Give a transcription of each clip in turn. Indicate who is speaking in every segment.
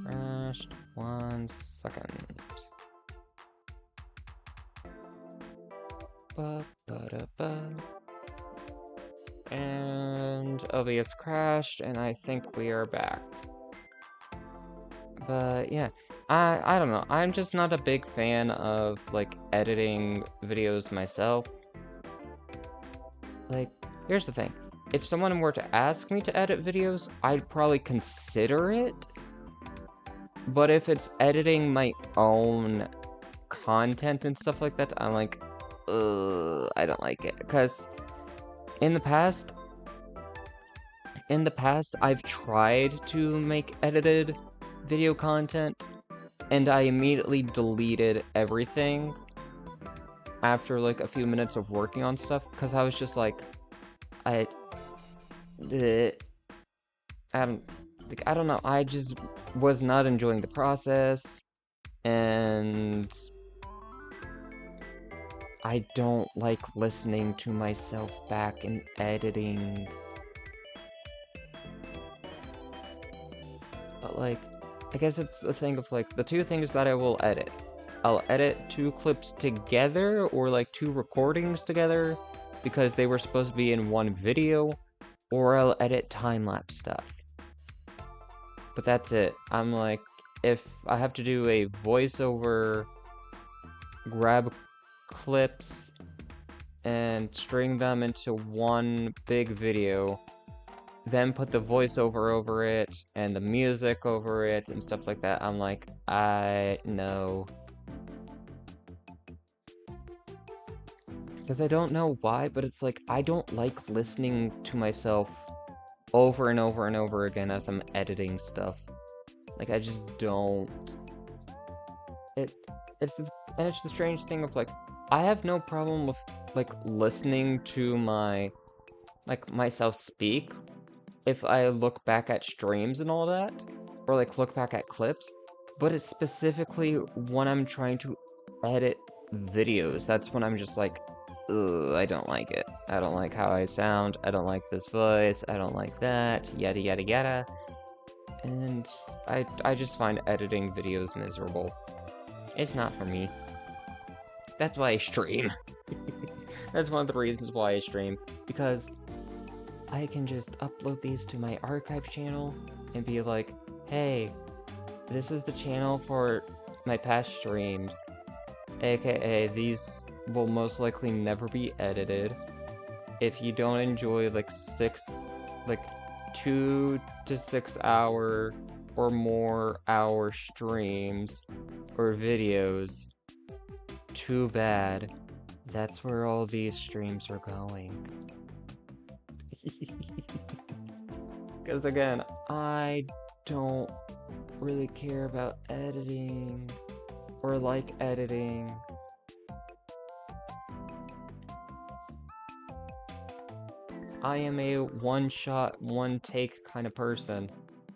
Speaker 1: Crashed 1 second. And OBS crashed, and I think we are back. But yeah, I don't know. I'm just not a big fan of like editing videos myself. Like, here's the thing. If someone were to ask me to edit videos, I'd probably consider it. But if it's editing my own content and stuff like that, I'm like, I don't like it. Because in the past, I've tried to make edited video content, and I immediately deleted everything after like a few minutes of working on stuff, because I was just like, I don't know, I just was not enjoying the process, and I don't like listening to myself back in editing. But like, I guess it's a thing of like, the two things that I will edit. I'll edit 2 clips together, or like 2 recordings together, because they were supposed to be in one video, or I'll edit time-lapse stuff. But that's it. I'm like, if I have to do a voiceover, grab clips and string them into one big video, then put the voiceover over it and the music over it and stuff like that, I'm like, I know. Because I don't know why, but it's like, I don't like listening to myself over and over and over again as I'm editing stuff. Like, I just don't. It's the strange thing of like, I have no problem with like listening to myself speak if I look back at streams and all that, or like look back at clips, but it's specifically when I'm trying to edit videos. That's when I'm just like, ugh, I don't like it. I don't like how I sound. I don't like this voice. I don't like that. Yada yada yada. And I just find editing videos miserable. It's not for me. That's why I stream. That's one of the reasons why I stream. Because I can just upload these to my archive channel and be like, hey, this is the channel for my past streams. AKA, these will most likely never be edited. If you don't enjoy like 2 to 6 hour or more hour streams or videos, too bad. That's where all these streams are going. Because again, I don't really care about editing or like editing. I am a one-shot, one-take kind of person.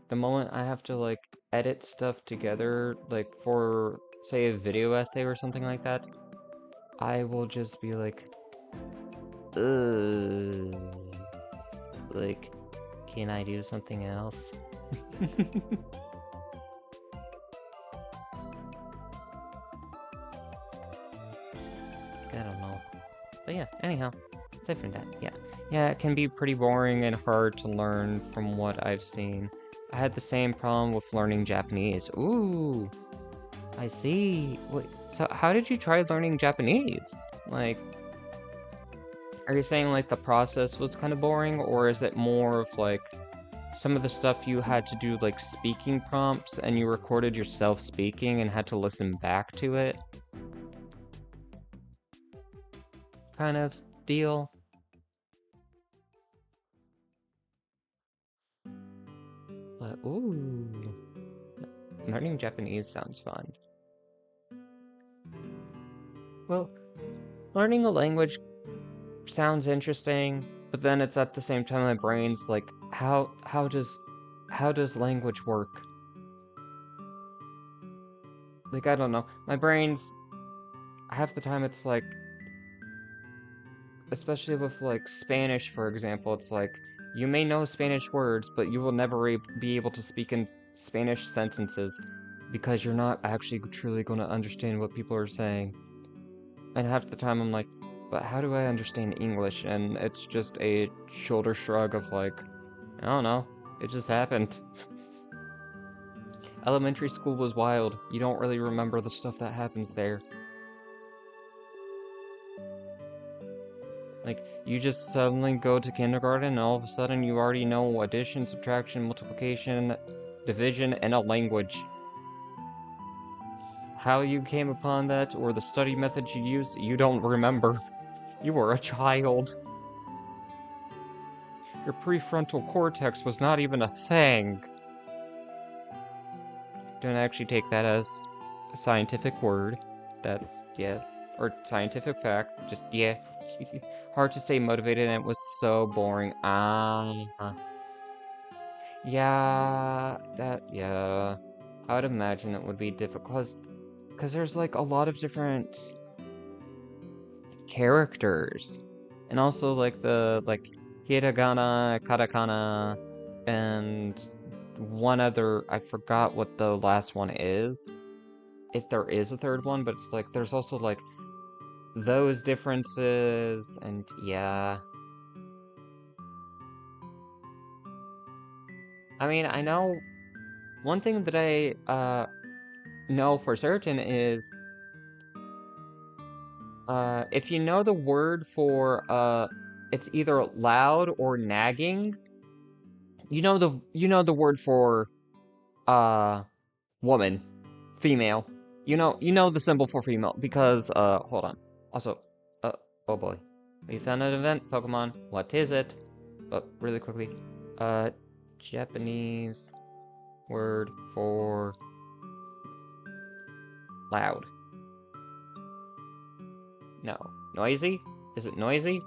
Speaker 1: The moment I have to like edit stuff together, like for say a video essay or something like that, I will just be like, like, can I do something else? I don't know. But yeah, anyhow, aside from that, yeah. Yeah, it can be pretty boring and hard to learn from what I've seen. I had the same problem with learning Japanese. Ooh, I see. Wait, so how did you try learning Japanese? Like, are you saying like the process was kind of boring, or is it more of like some of the stuff you had to do like speaking prompts and you recorded yourself speaking and had to listen back to it? Kind of deal? But ooh, learning Japanese sounds fun. Well, learning a language sounds interesting, but then it's at the same time my brain's like, how does language work? Like, I don't know. My brain's half the time it's like, especially with like Spanish, for example, it's like You may know Spanish words, but you will never be able to speak in Spanish sentences because you're not actually truly going to understand what people are saying. And half the time I'm like, but how do I understand English? And it's just a shoulder shrug of like, I don't know, it just happened. Elementary school was wild. You don't really remember the stuff that happens there. Like, you just suddenly go to kindergarten and all of a sudden you already know addition, subtraction, multiplication, division, and a language. How you came upon that, or the study methods you used, you don't remember. You were a child. Your prefrontal cortex was not even a thing. Don't actually take that as a scientific word. That's, yeah. Or scientific fact. Just, yeah. Hard to say motivated, and it was so boring. Yeah. I would imagine it would be difficult, because there's, like, a lot of different characters. And also, like, hiragana, katakana, and one other, I forgot what the last one is. If there is a third one, but it's like, there's also, like, those differences, and yeah. I mean, I know one thing that I, know for certain is, if you know the word for, it's either loud or nagging, you know the word for, uh, woman, female. You know the symbol for female, because, hold on. Also, uh, oh boy. We found an event, Pokemon. What is it? Really quickly. Uh, Japanese word for loud. No. Noisy? Is it noisy?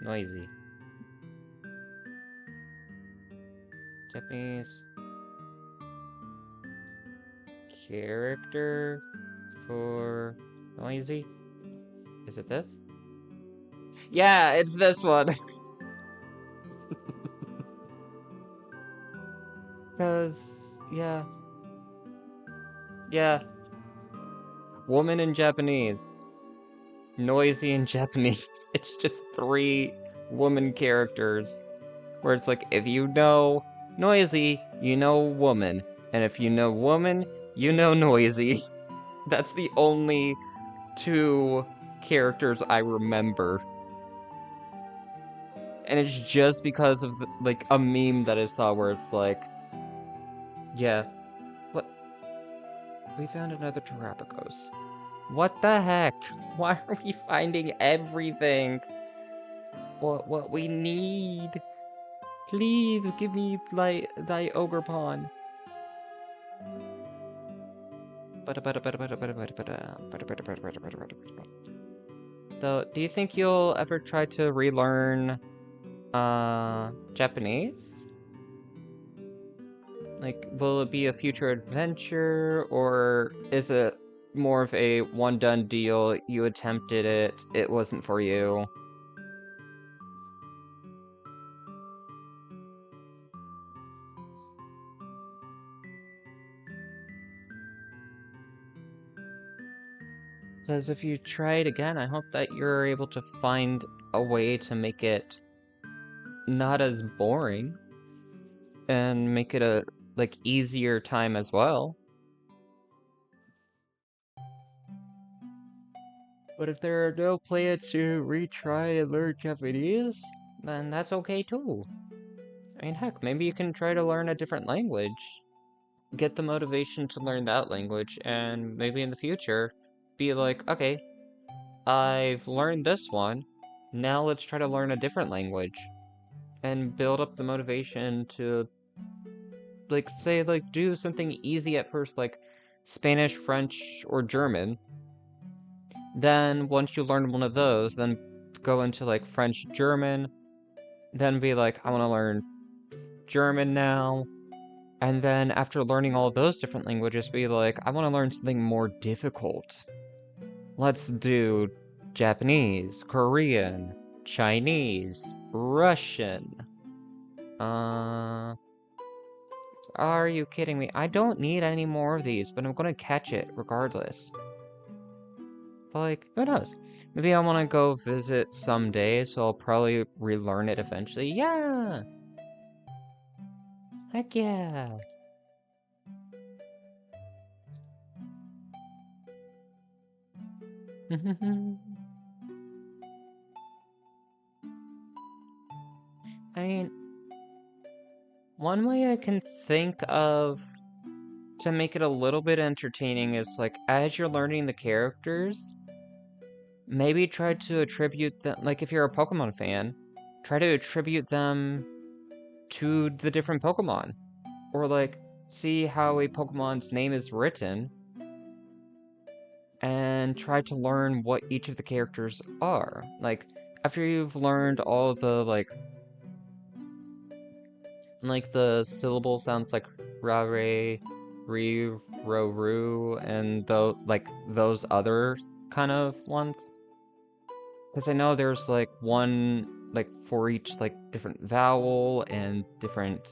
Speaker 1: Noisy. Japanese character for noisy? Is it this? Yeah, it's this one. Cause, yeah. Yeah. Woman in Japanese. Noisy in Japanese. It's just 3 woman characters. Where it's like, if you know noisy, you know woman. And if you know woman, you know noisy. That's the only 2 characters I remember. And it's just because of, like, a meme that I saw where it's like, yeah, what? We found another Terrapagos. What the heck? Why are we finding everything? What we need? Please give me thy Ogrepon. So, do you think you'll ever try to relearn Japanese? Like, will it be a future adventure, or is it more of a one-done deal? You attempted it, it wasn't for you. Because if you try it again, I hope that you're able to find a way to make it not as boring and make it a, like, easier time as well. But if there are no plans to retry and learn Japanese, then that's okay too. I mean, heck, maybe you can try to learn a different language. Get the motivation to learn that language, and maybe in the future, be like, okay, I've learned this one, now let's try to learn a different language. And build up the motivation to, like, say, like, do something easy at first, like Spanish, French, or German. Then, once you learn one of those, then go into, like, French, German, then be like, I want to learn German now. And then, after learning all of those different languages, be like, I want to learn something more difficult. Let's do Japanese, Korean, Chinese, Russian. Are you kidding me? I don't need any more of these, but I'm gonna catch it regardless. But, like, who knows? Maybe I want to go visit someday, so I'll probably relearn it eventually. Yeah! Heck yeah! I mean, one way I can think of to make it a little bit entertaining is, like, as you're learning the characters, maybe try to attribute them, like, if you're a Pokemon fan, try to attribute them to the different Pokemon. Or, like, see how a Pokemon's name is written, and try to learn what each of the characters are. Like, after you've learned all the, like the syllable sounds like Rare, Re, Ro, Ru, and those other kind of ones. Because I know there's, like, one, like, for each, like, different vowel and different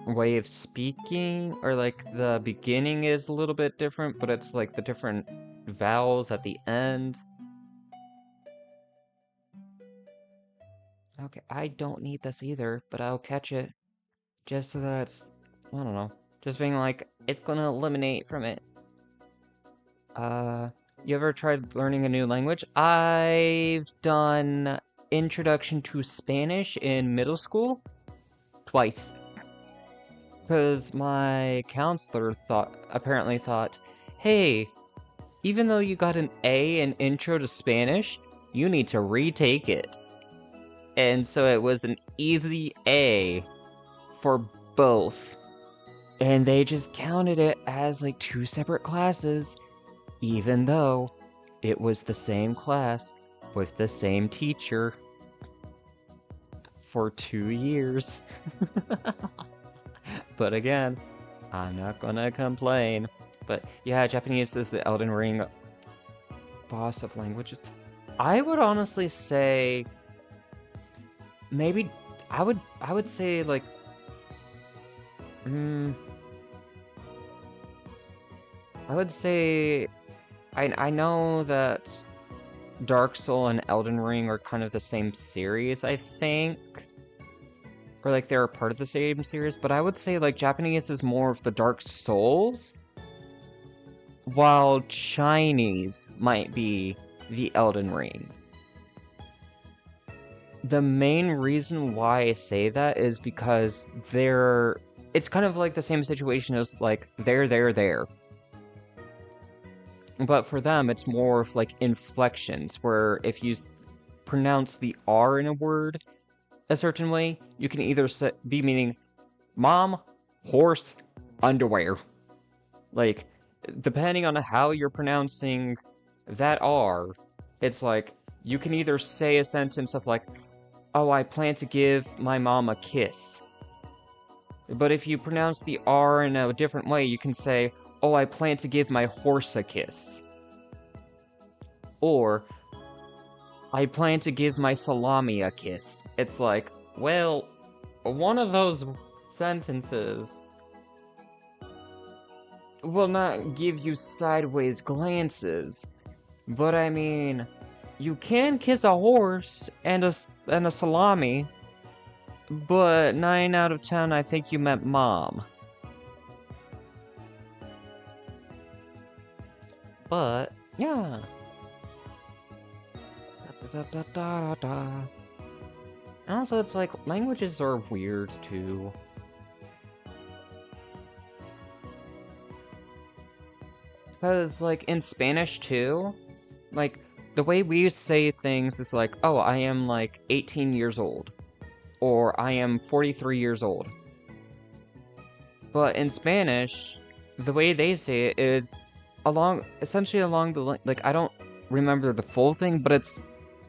Speaker 1: way of speaking, or, like, the beginning is a little bit different, but it's, like, the different vowels at the end. Okay, I don't need this either, but I'll catch it. Just so that it's, I don't know, just being like, it's gonna eliminate from it. You ever tried learning a new language? I've done Introduction to Spanish in middle school twice. Because my counselor apparently thought, hey, even though you got an A in Intro to Spanish, you need to retake it. And so it was an easy A for both. And they just counted it as, like, 2 separate classes, even though it was the same class with the same teacher for 2 years. But again, I'm not gonna complain. But yeah, Japanese is the Elden Ring boss of languages. I would honestly say maybe I would say, like, I would say I know that Dark Soul and Elden Ring are kind of the same series, I think. Or, like, they're a part of the same series, but I would say, like, Japanese is more of the Dark Souls, while Chinese might be the Elden Ring. The main reason why I say that is because it's kind of like the same situation as, like, there. But for them, it's more of, like, inflections, where if you pronounce the R in a word a certain way, you can either be meaning mom, horse, underwear. Like, depending on how you're pronouncing that R, it's like, you can either say a sentence of, like, oh, I plan to give my mom a kiss. But if you pronounce the R in a different way, you can say, oh, I plan to give my horse a kiss. Or, I plan to give my salami a kiss. It's like, well, one of those sentences will not give you sideways glances. But I mean, you can kiss a horse and a salami, but 9 out of 10 I think you meant mom. But, yeah. And also, it's like, languages are weird, too. Because, like, in Spanish, too, like, the way we say things is like, oh, I am, like, 18 years old. Or, I am 43 years old. But in Spanish, the way they say it is essentially along the line, like, I don't remember the full thing, but it's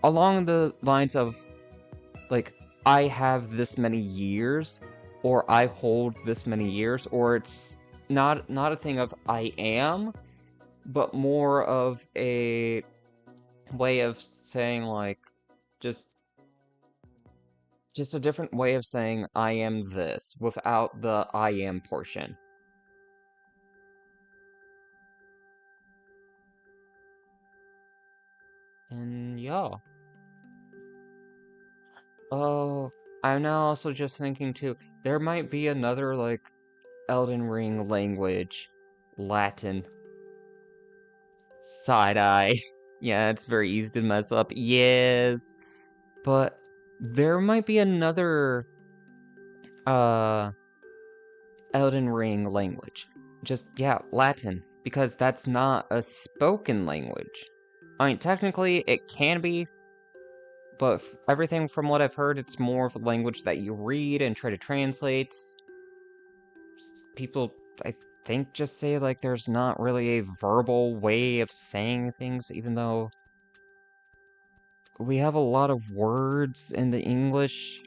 Speaker 1: along the lines of, like, I have this many years, or I hold this many years, or it's not a thing of I am, but more of a way of saying, like, just Just a different way of saying I am this without the I am portion. And yeah. Oh, I'm now also just thinking too, there might be another, like, Elden Ring language. Latin. Side-eye. Yeah, it's very easy to mess up. Yes. But there might be another, Elden Ring language. Just, yeah, Latin. Because that's not a spoken language. I mean, technically, it can be, but everything from what I've heard, it's more of a language that you read and try to translate. People, I think, just say, like, there's not really a verbal way of saying things, even though we have a lot of words in the English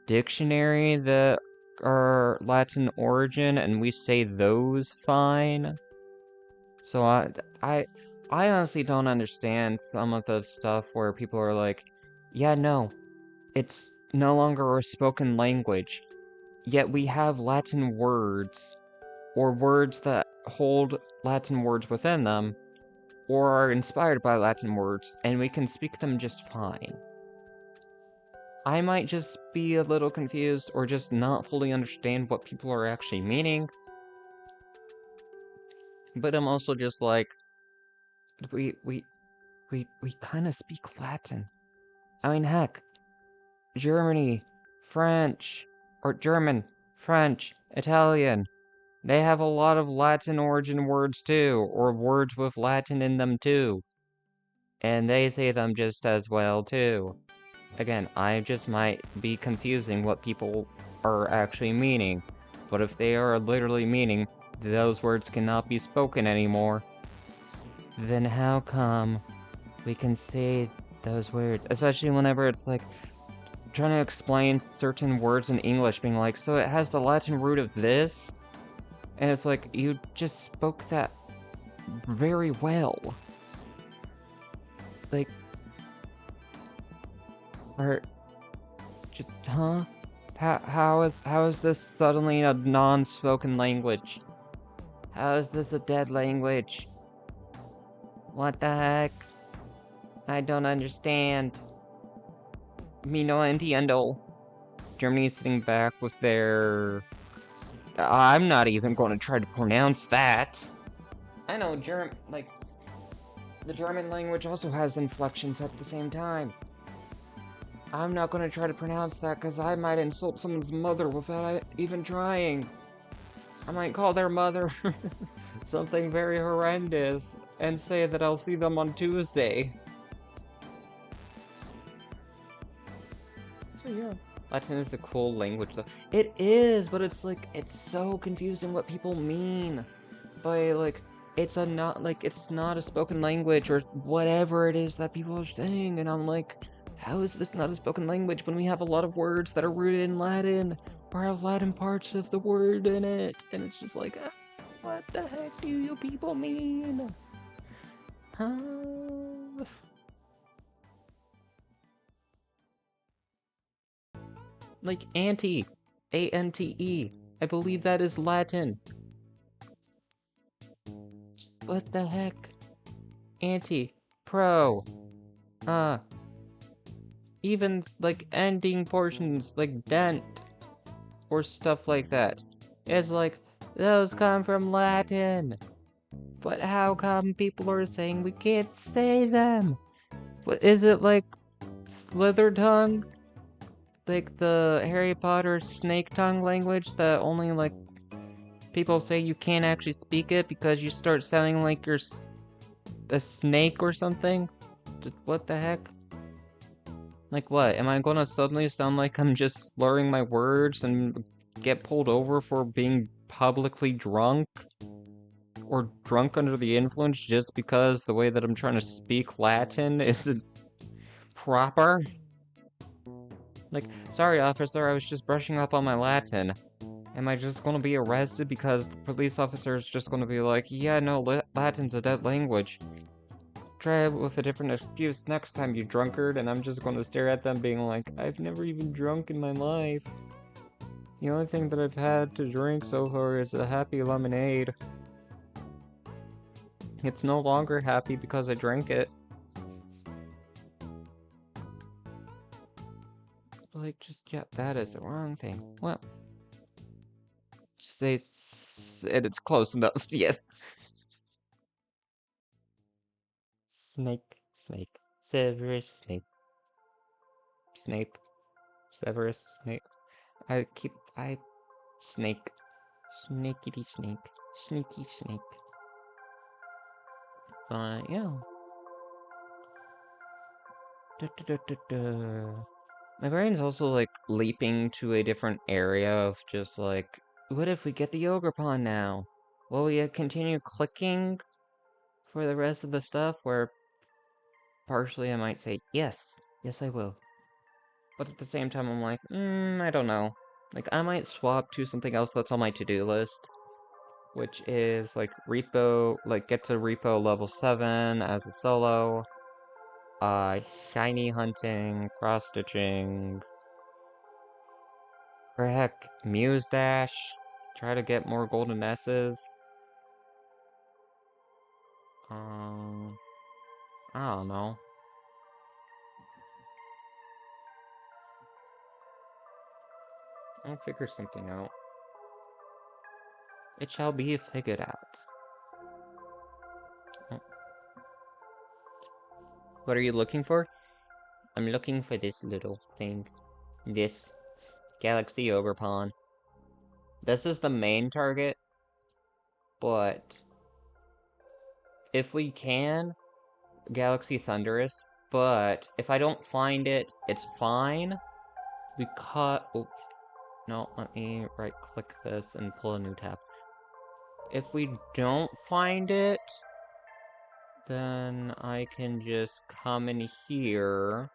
Speaker 1: dictionary that are Latin origin, and we say those fine. So I, I honestly don't understand some of the stuff where people are like, yeah, no, it's no longer a spoken language, yet we have Latin words, or words that hold Latin words within them, or are inspired by Latin words, and we can speak them just fine. I might just be a little confused, or just not fully understand what people are actually meaning, but I'm also just like, we kind of speak Latin. I mean, heck, Germany, French, or German, French, Italian, they have a lot of Latin origin words too, or words with Latin in them too. And they say them just as well too. Again, I just might be confusing what people are actually meaning, but if they are literally meaning those words cannot be spoken anymore, then how come we can say those words? Especially whenever it's like trying to explain certain words in English, being like, so it has the Latin root of this? And it's like, you just spoke that very well. Like, or just, huh? How is this suddenly a non-spoken language? How is this a dead language? What the heck? I don't understand. Me no entiendo. Germany's sitting back with their... I'm not even going to try to pronounce that. I know the German language also has inflections at the same time. I'm not going to try to pronounce that because I might insult someone's mother without even trying. I might call their mother something very horrendous and say that I'll see them on Tuesday. So yeah. Latin is a cool language though. It is, but it's like, it's so confusing what people mean by like, it's not a spoken language or whatever it is that people are saying, and I'm like, how is this not a spoken language when we have a lot of words that are rooted in Latin or have Latin parts of the word in it? And it's just like, what the heck do you people mean? Huh? Like ante, A-N-T-E. I believe that is Latin. What the heck? Anti, pro, even like ending portions like dent or stuff like that. It's like, those come from Latin. But how come people are saying we can't say them? What is it, like Slither tongue? Like the Harry Potter snake tongue language that only like people say you can't actually speak it because you start sounding like you're a snake or something? What the heck? Like what? Am I gonna suddenly sound like I'm just slurring my words and get pulled over for being publicly drunk? Or drunk under the influence just because the way that I'm trying to speak Latin isn't proper? Like, sorry officer, I was just brushing up on my Latin. Am I just gonna be arrested because the police officer is just gonna be like, yeah, no, Latin's a dead language? try it with a different excuse next time, you drunkard, and I'm just gonna stare at them being like, I've never even drunk in my life. The only thing that I've had to drink so far is a happy lemonade. It's no longer happy because I drank it. Like, just, yeah, that is the wrong thing. Well, just say and it's close enough, yes. Snake, Snake, Severus Snape, Snape, Severus Snape. Snake, Snakety Snake, Sneaky Snake. But, yeah. Da, da, da, da, da. My brain's also, like, leaping to a different area of just, like, what if we get the Ogrepon now? Will we continue clicking for the rest of the stuff? Where partially I might say, yes, yes I will. But at the same time, I'm like, I don't know. Like, I might swap to something else that's on my to-do list, which is, like, get to repo level 7 as a solo, shiny hunting, cross-stitching, or heck, Muse Dash, try to get more golden S's. I don't know. I'll figure something out. It shall be figured out. Oh. What are you looking for? I'm looking for this little thing. This GalaxyOgerpon. This is the main target, but if we can, Galaxy Thunderous, but if I don't find it, it's fine. We cut... Oops. No, let me right-click this and pull a new tab. If we don't find it, then I can just come in here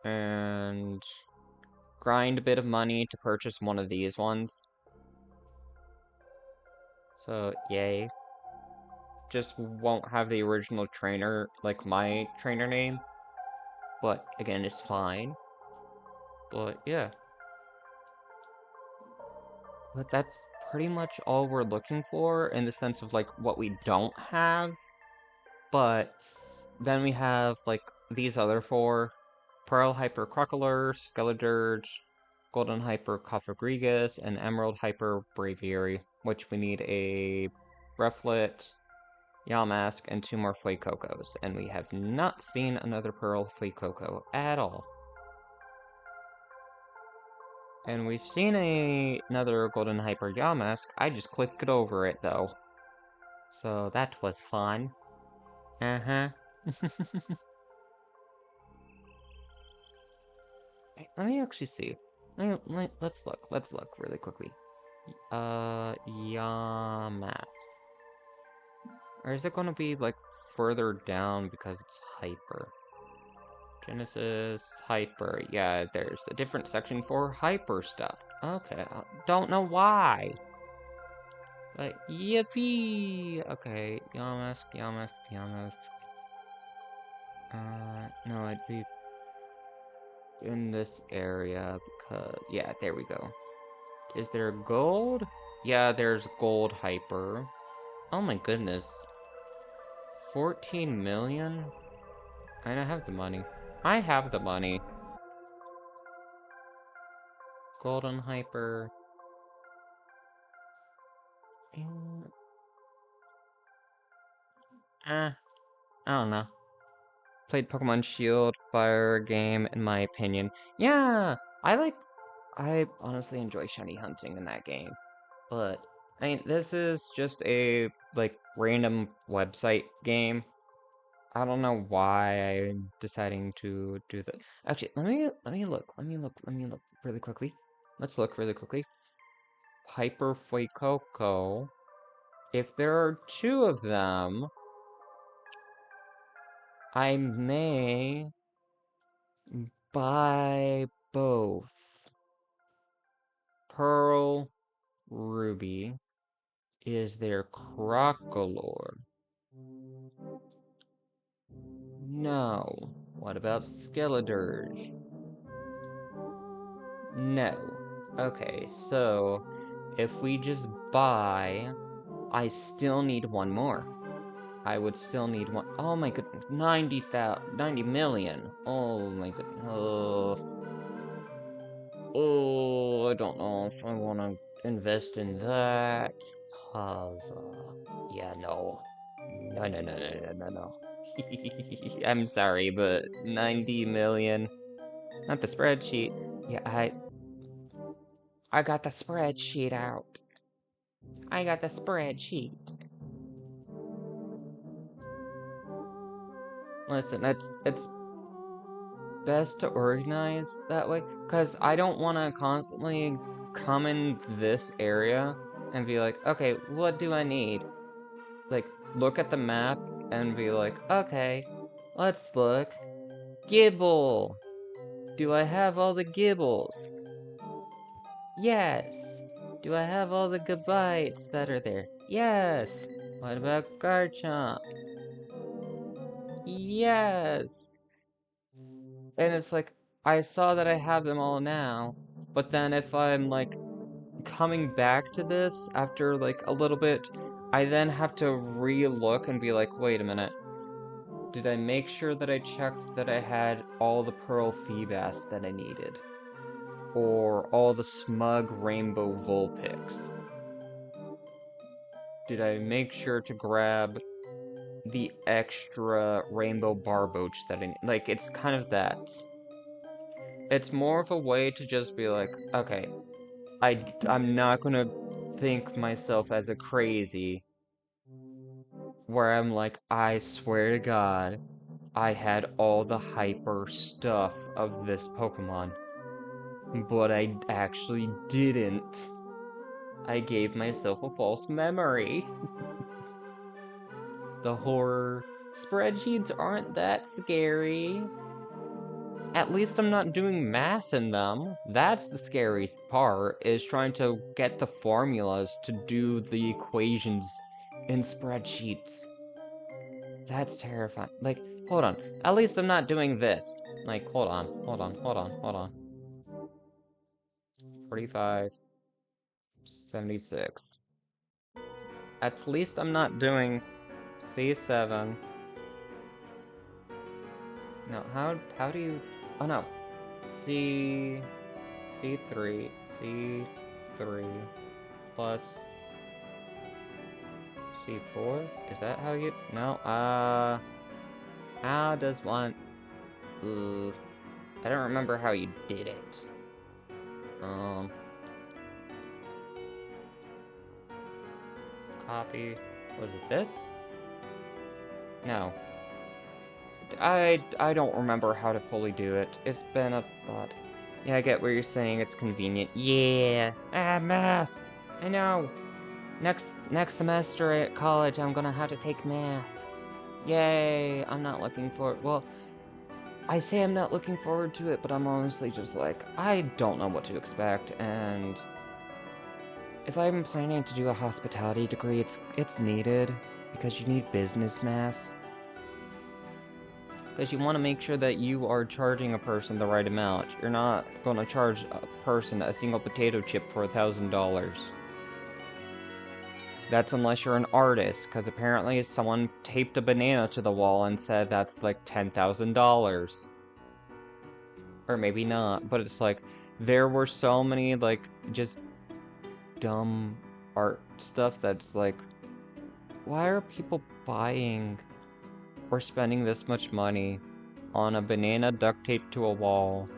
Speaker 1: and grind a bit of money to purchase one of these ones. So, yay. Just won't have the original trainer, like my trainer name. But, again, it's fine. But, yeah. But that's pretty much all we're looking for in the sense of, like, what we don't have. But then we have, like, these other four. Pearl Hyper Crocolar, Skeledirge, Golden Hyper Cofagrigus, and Emerald Hyper Braviary, which we need a Breathlet, Yamask, and 2 more Fuecocos, and we have not seen another Pearl Fuecoco at all. And we've seen another Golden Hyper Yamask, I just clicked over it though. So that was fun. Uh-huh. Let me actually see. Let's look really quickly. Yamask. Or is it gonna be, like, further down because it's Hyper? Genesis, Hyper. Yeah, there's a different section for Hyper stuff. Okay, I don't know why. But, yippee! Okay, Yamask, Yamask, Yamask. No, it'd be in this area because, yeah, there we go. Is there gold? Yeah, there's gold Hyper. Oh my goodness. 14 million? I don't have the money. I have the money. Golden Hyper. I don't know. Played Pokemon Shield, Fire game, in my opinion. Yeah, I honestly enjoy shiny hunting in that game. But, I mean, this is just a, like, random website game. I don't know why I'm deciding to do that. Actually, let me look really quickly. Let's look really quickly. Hyper Fuecoco. If there are 2 of them, I may buy both. Pearl, Ruby. Is there Crocolore? No. What about Skeledirge? No. Okay, so if we just buy, I still need one more. I would still need one. Oh my goodness, 90 million. Oh my goodness. Oh, I don't know if I want to invest in that. Cause, yeah, no. No, no, no, no, no, no, no. I'm sorry, but 90 million. Not the spreadsheet. Yeah, I got the spreadsheet out. I got the spreadsheet. Listen, it's best to organize that way, because I don't want to constantly come in this area and be like, okay, what do I need? Like, look at the map and be like, okay, let's look. Gibble! Do I have all the gibbles? Yes! Do I have all the gabites that are there? Yes! What about Garchomp? Yes! And it's like, I saw that I have them all now, but then if I'm, like, coming back to this after, like, a little bit, I then have to re-look and be like, wait a minute. Did I make sure that I checked that I had all the Pearl Feebas that I needed? Or all the Smug Rainbow Vulpix? Did I make sure to grab the extra Rainbow Barboach that I need? Like, it's kind of that. It's more of a way to just be like, okay, I'm not gonna think myself as a crazy, where I'm like, I swear to God, I had all the hyper stuff of this Pokemon, but I actually didn't. I gave myself a false memory. The horror spreadsheets aren't that scary. At least I'm not doing math in them. That's the scary part, is trying to get the formulas to do the equations in spreadsheets. That's terrifying. Like, hold on. At least I'm not doing this. Like, hold on. 45, 76. At least I'm not doing C7. No, how do you... Oh no. C... C3. C3 plus C4? Is that how you... No, how does one... I don't remember how you did it. Copy... Was it this? No. I don't remember how to fully do it. It's been a lot. Yeah, I get what you're saying, it's convenient. Yeah! Ah, math! I know! Next semester at college, I'm gonna have to take math. Yay! I'm not looking forward. Well, I say I'm not looking forward to it, but I'm honestly just like, I don't know what to expect, and if I'm planning to do a hospitality degree, it's needed, because you need business math. Because you want to make sure that you are charging a person the right amount. You're not going to charge a person a single potato chip for $1,000. That's unless you're an artist, because apparently someone taped a banana to the wall and said that's like $10,000. Or maybe not, but it's like, there were so many, like, just dumb art stuff that's like, why are people buying or spending this much money on a banana duct taped to a wall,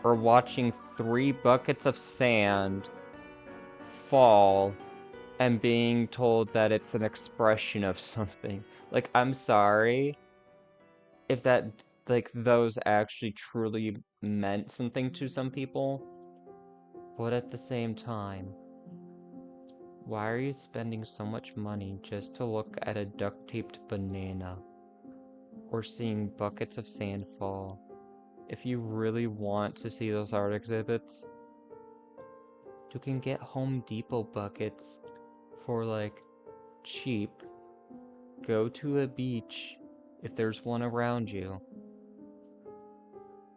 Speaker 1: or watching 3 buckets of sand fall and being told that it's an expression of something? Like, I'm sorry if that, like, those actually truly meant something to some people, but at the same time, why are you spending so much money just to look at a duct-taped banana? Or seeing buckets of sand fall? If you really want to see those art exhibits, you can get Home Depot buckets for, like, cheap. Go to a beach if there's one around you,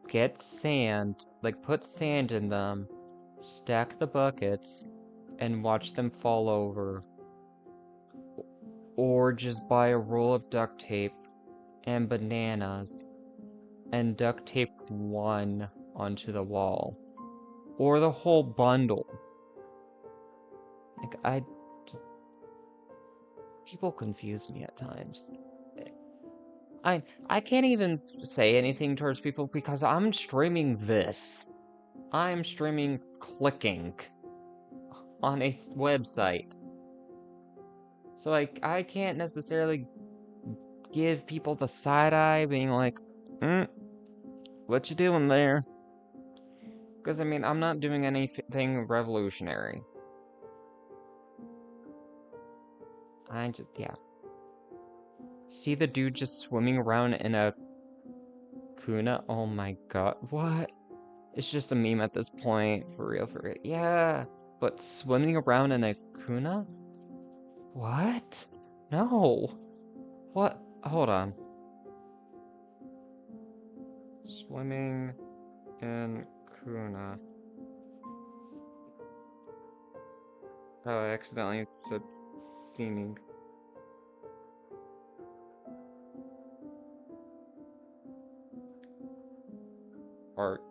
Speaker 1: get sand, like put sand in them, stack the buckets, and watch them fall over. Or just buy a roll of duct tape and bananas and duct tape one onto the wall. Or the whole bundle. Like, people confuse me at times. I can't even say anything towards people because I'm streaming this. I'm streaming clicking on a website. So I can't necessarily give people the side eye being like, what you doing there? Because I mean, I'm not doing anything revolutionary. Yeah. See the dude just swimming around in a Kuna? Oh my god, what? It's just a meme at this point, for real, for real. Yeah, but swimming around in a Kuna? What? No. What? Hold on. Swimming in Kuna. Oh, I accidentally said seeming. Art.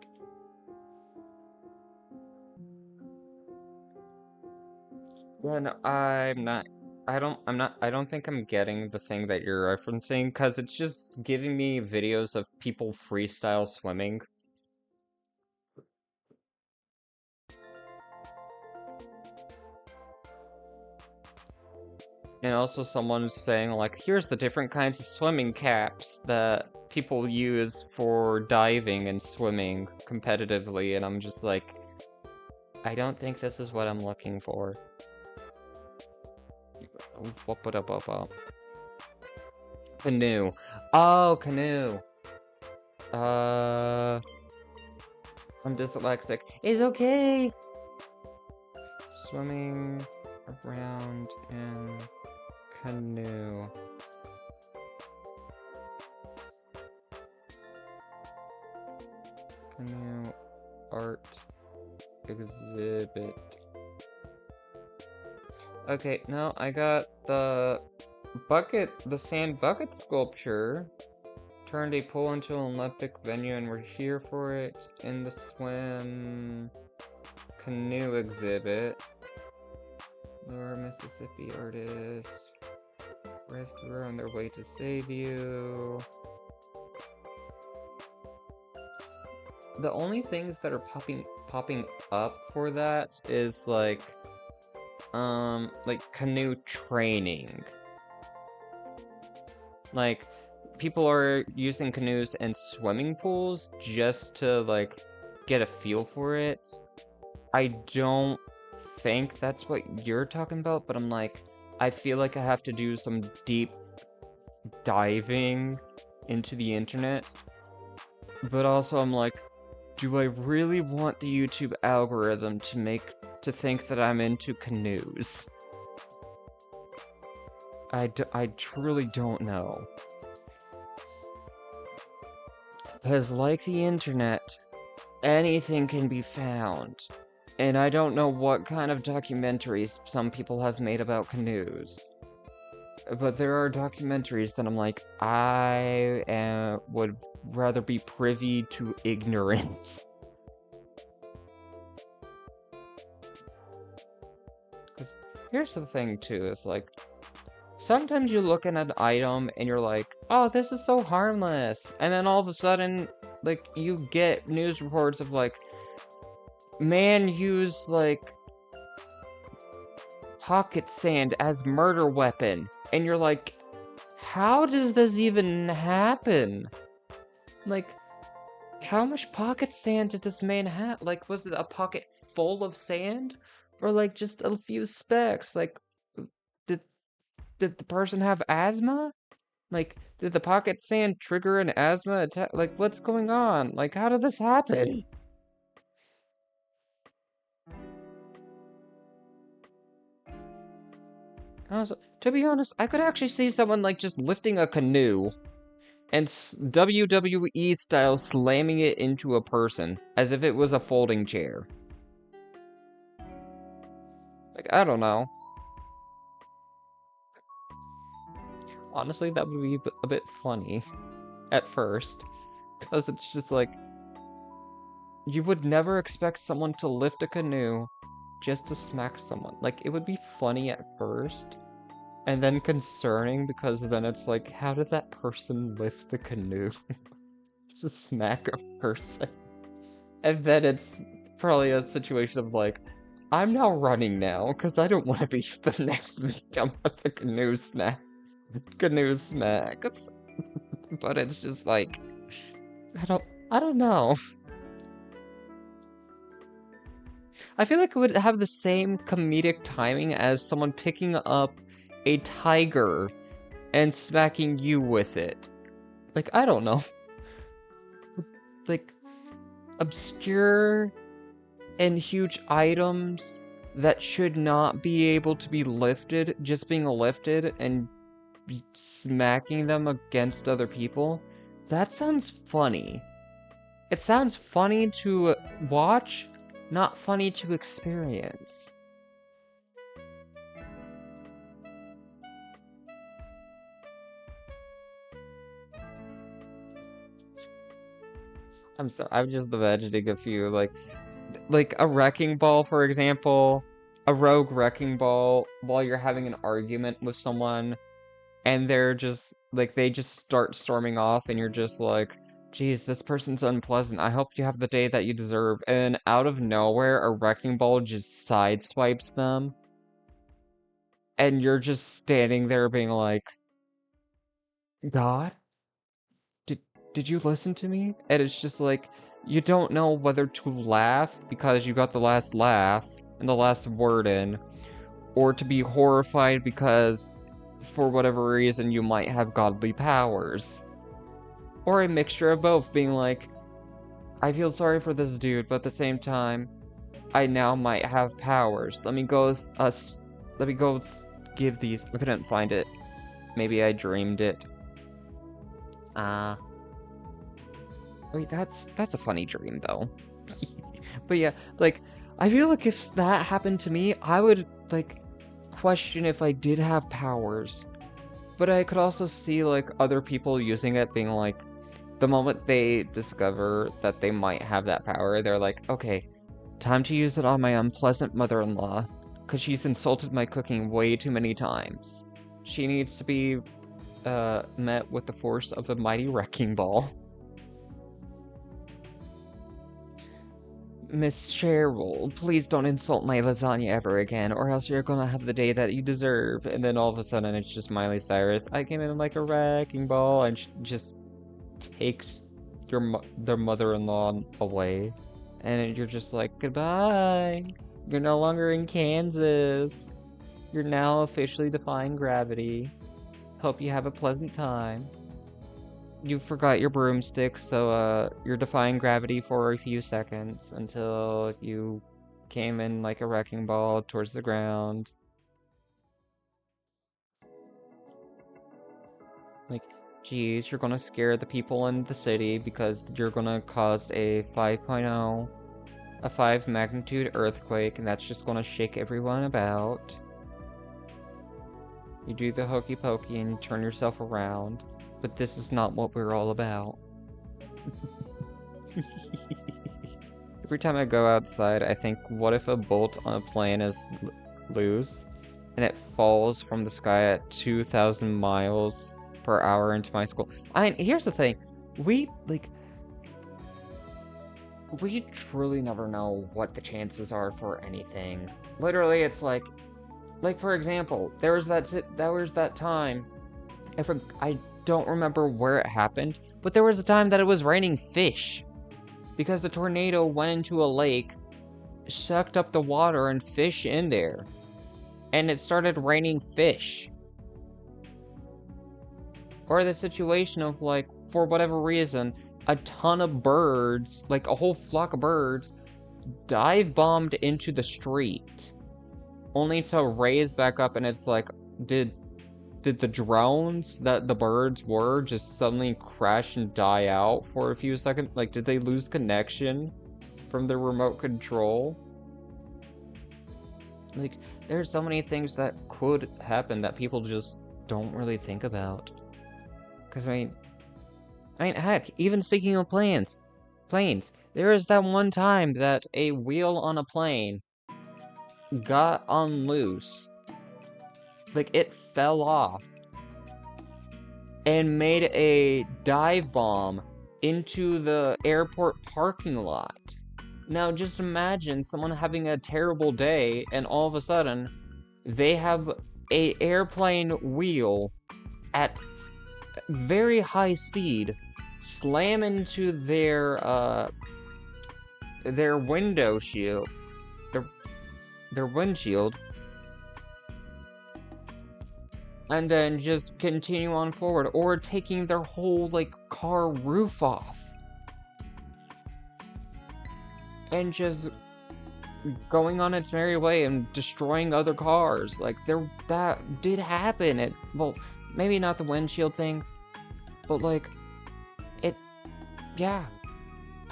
Speaker 1: Yeah, no, I don't think I'm getting the thing that you're referencing, because it's just giving me videos of people freestyle swimming. And also someone's saying, like, here's the different kinds of swimming caps that people use for diving and swimming competitively, and I'm just like, I don't think this is what I'm looking for. Canoe. Oh, canoe. I'm dyslexic. It's okay! Swimming around in canoe. Canoe art exhibit. Okay, no, I got the sand bucket sculpture. Turned a pool into an Olympic venue, and we're here for it in the swim canoe exhibit. Lower Mississippi artist. Rescuer on their way to save you. The only things that are popping up for that is like canoe training. Like, people are using canoes and swimming pools just to, like, get a feel for it. I don't think that's what you're talking about, but I'm like, I feel like I have to do some deep diving into the internet. But also I'm like, do I really want the YouTube algorithm to think that I'm into canoes? I truly don't know. Because like the internet, anything can be found. And I don't know what kind of documentaries some people have made about canoes. But there are documentaries that I'm like, I would rather be privy to ignorance. Because here's the thing too, is like, sometimes you look at an item and you're like, oh, this is so harmless. And then all of a sudden, like, you get news reports of, like, man used, like, pocket sand as murder weapon. And you're like, how does this even happen? Like, how much pocket sand did this man have? Like, was it a pocket full of sand? Or, like, just a few specks? Like, did the person have asthma? Like, did the pocket sand trigger an asthma attack? Like, what's going on? Like, how did this happen? Also, to be honest, I could actually see someone, like, just lifting a canoe and WWE style slamming it into a person as if it was a folding chair. Like, I don't know. Honestly, that would be a bit funny at first, because it's just like, you would never expect someone to lift a canoe just to smack someone. Like, it would be funny at first, and then concerning, because then it's like, how did that person lift the canoe to smack a person? And then it's probably a situation of like, I'm now running now, because I don't want to be the next victim of the canoe smack. But it's just like, I don't know. I feel like it would have the same comedic timing as someone picking up a tiger and smacking you with it. Like, I don't know. Like, obscure and huge items that should not be able to be lifted, just being lifted and smacking them against other people. That sounds funny. It sounds funny to watch, not funny to experience. I'm sorry, I'm just imagining a few, like a wrecking ball, for example, a rogue wrecking ball while you're having an argument with someone, and they're just, like, they just start storming off, and you're just like, geez, this person's unpleasant, I hope you have the day that you deserve, and out of nowhere, a wrecking ball just sideswipes them, and you're just standing there being like, God? Did you listen to me? And it's just like, you don't know whether to laugh because you got the last laugh and the last word in, or to be horrified because, for whatever reason, you might have godly powers. Or a mixture of both, being like, I feel sorry for this dude, but at the same time, I now might have powers. Let me go give these. I couldn't find it. Maybe I dreamed it. Wait, that's a funny dream, though. But yeah, like, I feel like if that happened to me, I would, like, question if I did have powers. But I could also see, like, other people using it being like, the moment they discover that they might have that power, they're like, okay, time to use it on my unpleasant mother-in-law, because she's insulted my cooking way too many times. She needs to be, met with the force of the mighty wrecking ball. Miss Cheryl, please don't insult my lasagna ever again, or else you're gonna have the day that you deserve. And then all of a sudden, it's just Miley Cyrus. I came in like a wrecking ball, and she just takes their mother-in-law away. And you're just like, goodbye. You're no longer in Kansas. You're now officially defying gravity. Hope you have a pleasant time. You forgot your broomstick, so you're defying gravity for a few seconds until you came in like a wrecking ball towards the ground. Like, geez, you're gonna scare the people in the city because you're gonna cause a 5.0, a 5 magnitude earthquake, and that's just gonna shake everyone about. You do the hokey pokey and you turn yourself around. But this is not what we're all about. Every time I go outside, I think, what if a bolt on a plane is loose, and it falls from the sky at 2,000 miles per hour into my school? Here's the thing. We truly never know what the chances are for anything. Literally, it's like, for example, there was that time, I don't remember where it happened, but there was a time that it was raining fish because the tornado went into a lake, sucked up the water and fish in there, and it started raining fish. Or the situation of, like, for whatever reason, a ton of birds, like a whole flock of birds, dive bombed into the street, only to raise back up, and it's like, did did the drones that the birds were just suddenly crash and die out for a few seconds? Like, did they lose connection from the remote control? Like, there's so many things that could happen that people just don't really think about. Because, heck, even speaking of planes, there is that one time that a wheel on a plane got unloose. Like, it fell off and made a dive bomb into the airport parking lot. Now, just imagine someone having a terrible day, and all of a sudden, they have a airplane wheel at very high speed slam into their window shield, their windshield, and then just continue on forward, or taking their whole, like, car roof off. And just going on its merry way and destroying other cars. Like, that did happen. Well, maybe not the windshield thing, but, like, yeah.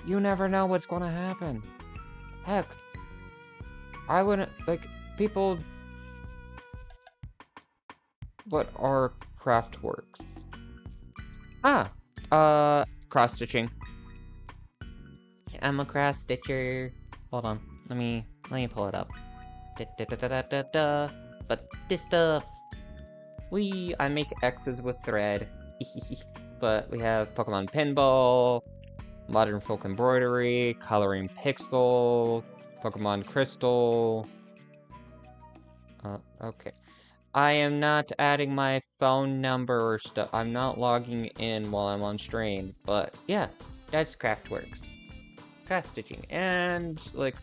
Speaker 1: You never know what's gonna happen. Heck, I wouldn't, like, people... What are craft works? Cross-stitching. I'm a cross-stitcher. Hold on, let me pull it up. But this stuff... I make X's with thread. But we have Pokemon Pinball, Modern Folk Embroidery, Coloring Pixel, Pokemon Crystal. Okay. I am not adding my phone number or stuff. I'm not logging in while I'm on stream. But yeah, that's Craftworks. Craft stitching. And, like,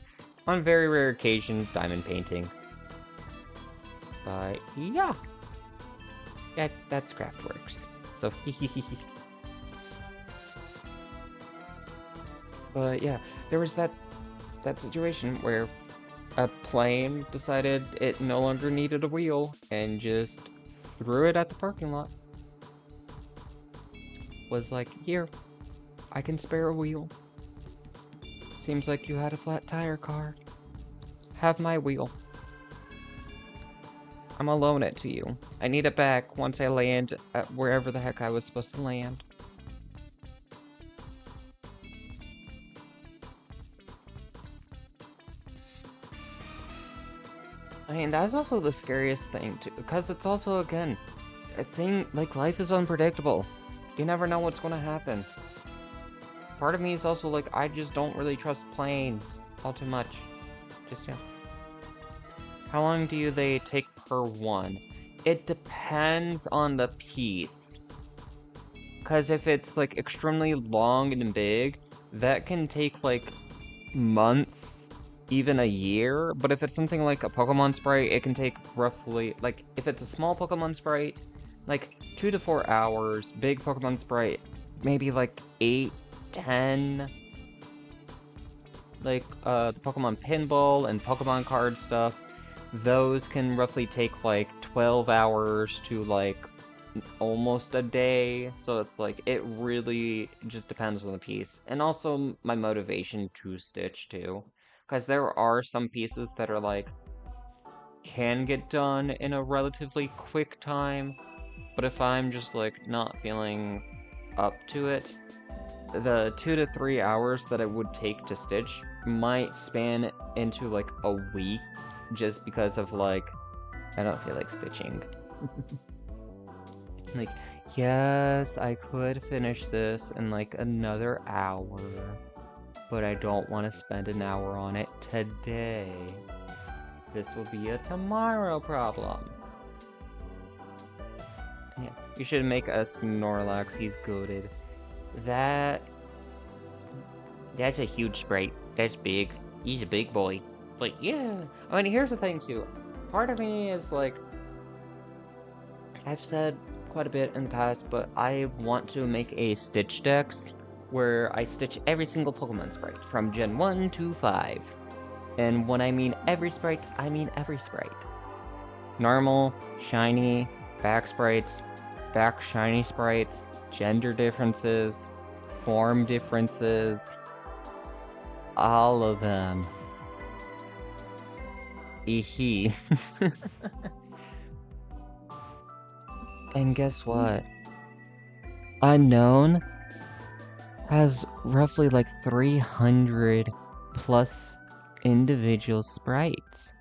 Speaker 1: on very rare occasions, diamond painting. But yeah. That's Craftworks. So, but yeah, there was that situation where a plane decided it no longer needed a wheel and just threw it at the parking lot. Was like, here, I can spare a wheel. Seems like you had a flat tire, car. Have my wheel. I'm gonna loan it to you. I need it back once I land at wherever the heck I was supposed to land. I mean, that's also the scariest thing, too, because it's also, again, a thing, like, life is unpredictable. You never know what's gonna happen. Part of me is also like, I just don't really trust planes all too much. Just, yeah. How long do they take per one? It depends on the piece. Because if it's, like, extremely long and big, that can take, like, months, even a year. But if it's something like a Pokemon sprite, it can take roughly, like, if it's a small Pokemon sprite, like, 2 to 4 hours. Big Pokemon sprite, maybe, like, 8, 10. Like, the Pokemon Pinball and Pokemon card stuff, those can roughly take, like, 12 hours to, like, almost a day. So it's, like, it really just depends on the piece. And also my motivation to stitch, too. Because there are some pieces that are, like, can get done in a relatively quick time. But if I'm just, like, not feeling up to it, the 2 to 3 hours that it would take to stitch might span into, like, a week, just because of, like, I don't feel like stitching. Like, yes, I could finish this in, like, another hour, but I don't want to spend an hour on it today. This will be a tomorrow problem. Yeah, you should make a Snorlax, he's goated. That's a huge sprite. That's big. He's a big boy. Like, yeah. I mean, here's the thing, too. Part of me is, like, I've said quite a bit in the past, but I want to make a Stitch Dex where I stitch every single Pokemon sprite from Gen 1 to 5. And when I mean every sprite, I mean every sprite. Normal, shiny, back sprites, back shiny sprites, gender differences, form differences, all of them. Eehee. And guess what? Unknown has roughly like 300 plus individual sprites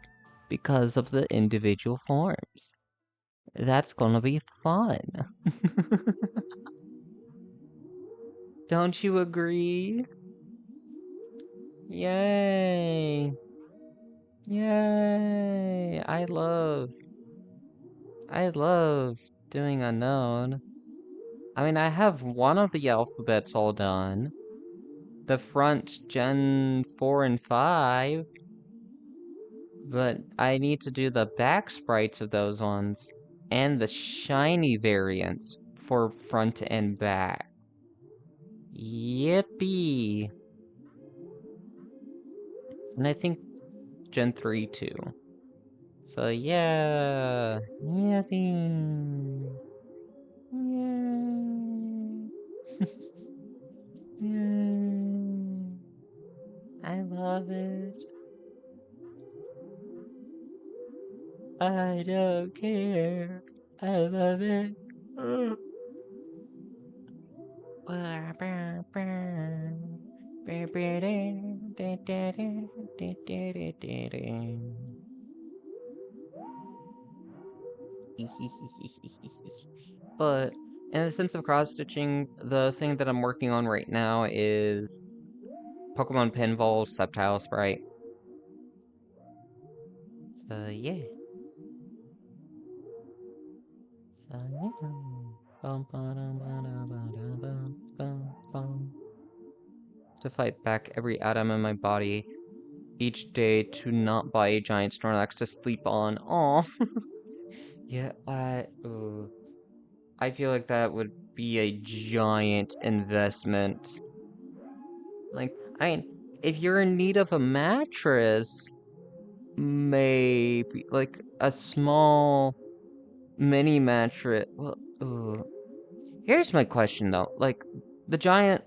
Speaker 1: because of the individual forms. That's gonna be fun. Don't you agree? Yay! Yay! I love doing unknown. I mean, I have one of the alphabets all done. The front Gen 4 and 5. But I need to do the back sprites of those ones. And the shiny variants for front and back. Yippee! And I think Gen 3 too. So yeah! Yippee! Yay! Yay! I love it. I don't care. I love it. But in the sense of cross-stitching, the thing that I'm working on right now is Pokemon Pinball Subtile Sprite. So yeah. So yeah. To fight back every atom in my body each day to not buy a giant Snorlax to sleep on. Aw. Yeah, I feel like that would be a giant investment. Like, I mean, if you're in need of a mattress, maybe, like, a small mini mattress. Well, here's my question though. Like, the giant,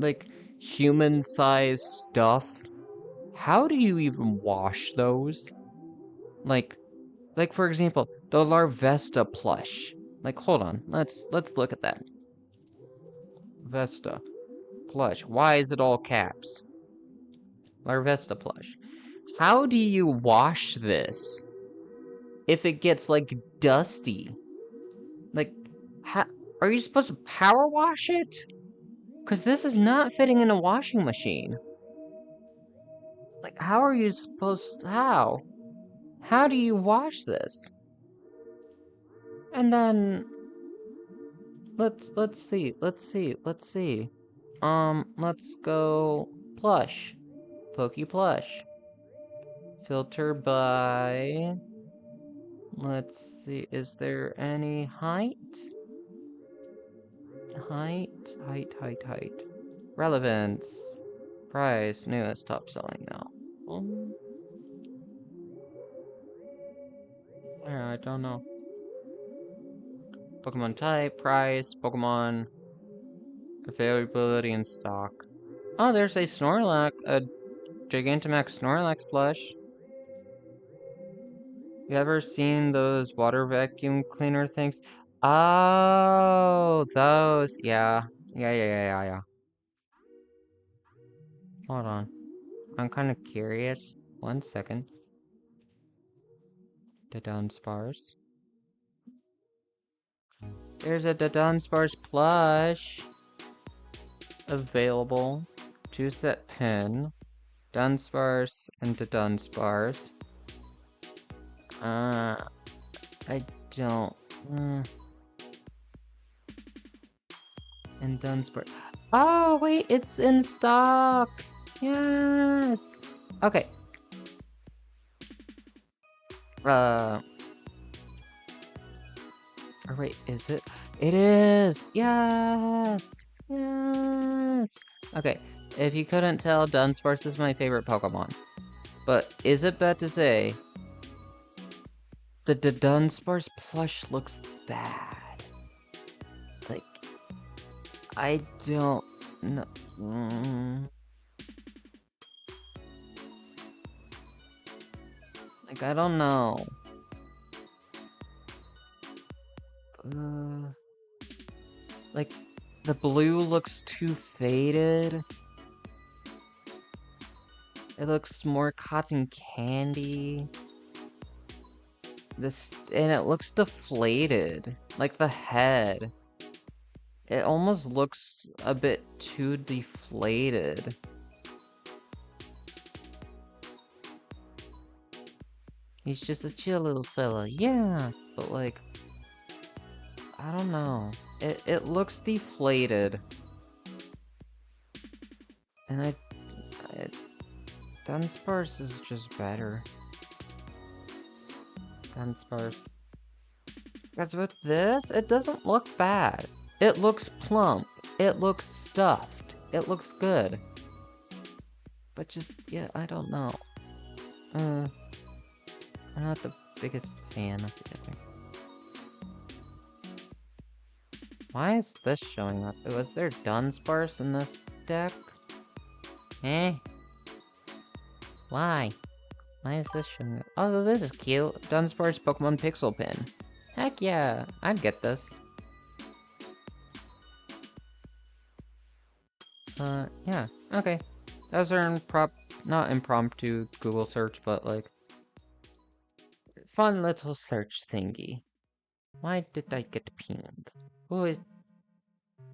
Speaker 1: like, human-sized stuff, how do you even wash those? Like, for example, the Larvesta plush. Like, hold on, let's look at that. Vesta plush. Why is it all caps? Larvesta plush. How do you wash this if it gets like dusty? Like, how are you supposed to power wash it? Because this is not fitting in a washing machine. Like, how are you supposed to, how? How do you wash this? And then let's see. Let's go plush. Pokey plush. Filter by, let's see, is there any height? Height. Relevance. Price, newest, top selling now. Yeah, I don't know. Pokemon type, price, Pokemon availability in stock. Oh, there's a Snorlax, a Gigantamax Snorlax plush. You ever seen those water vacuum cleaner things? Oh, those. Yeah. Yeah. Hold on. I'm kind of curious. 1 second. The Dunsparce. There's a Dunsparce plush available. 2-set pin. Dunsparce and Dunsparce. I don't. And Dunsparce. Oh, wait, it's in stock. Yes. Okay. Or wait, is it? It is! Yes! Yes! Okay, if you couldn't tell, Dunsparce is my favorite Pokemon. But is it bad to say The Dunsparce plush looks bad. Like, I don't know. Like, I don't know. Like, the blue looks too faded. It looks more cotton candy. And it looks deflated. Like the head. It almost looks a bit too deflated. He's just a chill little fella, yeah. But like, I don't know. It looks deflated. And Dunsparce is just better. Dunsparce. Because with this, it doesn't look bad. It looks plump. It looks stuffed. It looks good. But just, yeah, I don't know. I'm not the biggest fan of the other. Why is this showing up? Was there Dunsparce in this deck? Eh? Why? Why is this showing up? Oh, this is cute. Dunsparce Pokemon Pixel Pin. Heck yeah, I'd get this. Yeah, okay. That was our not impromptu Google search, but like, fun little search thingy. Why did I get ping? Who is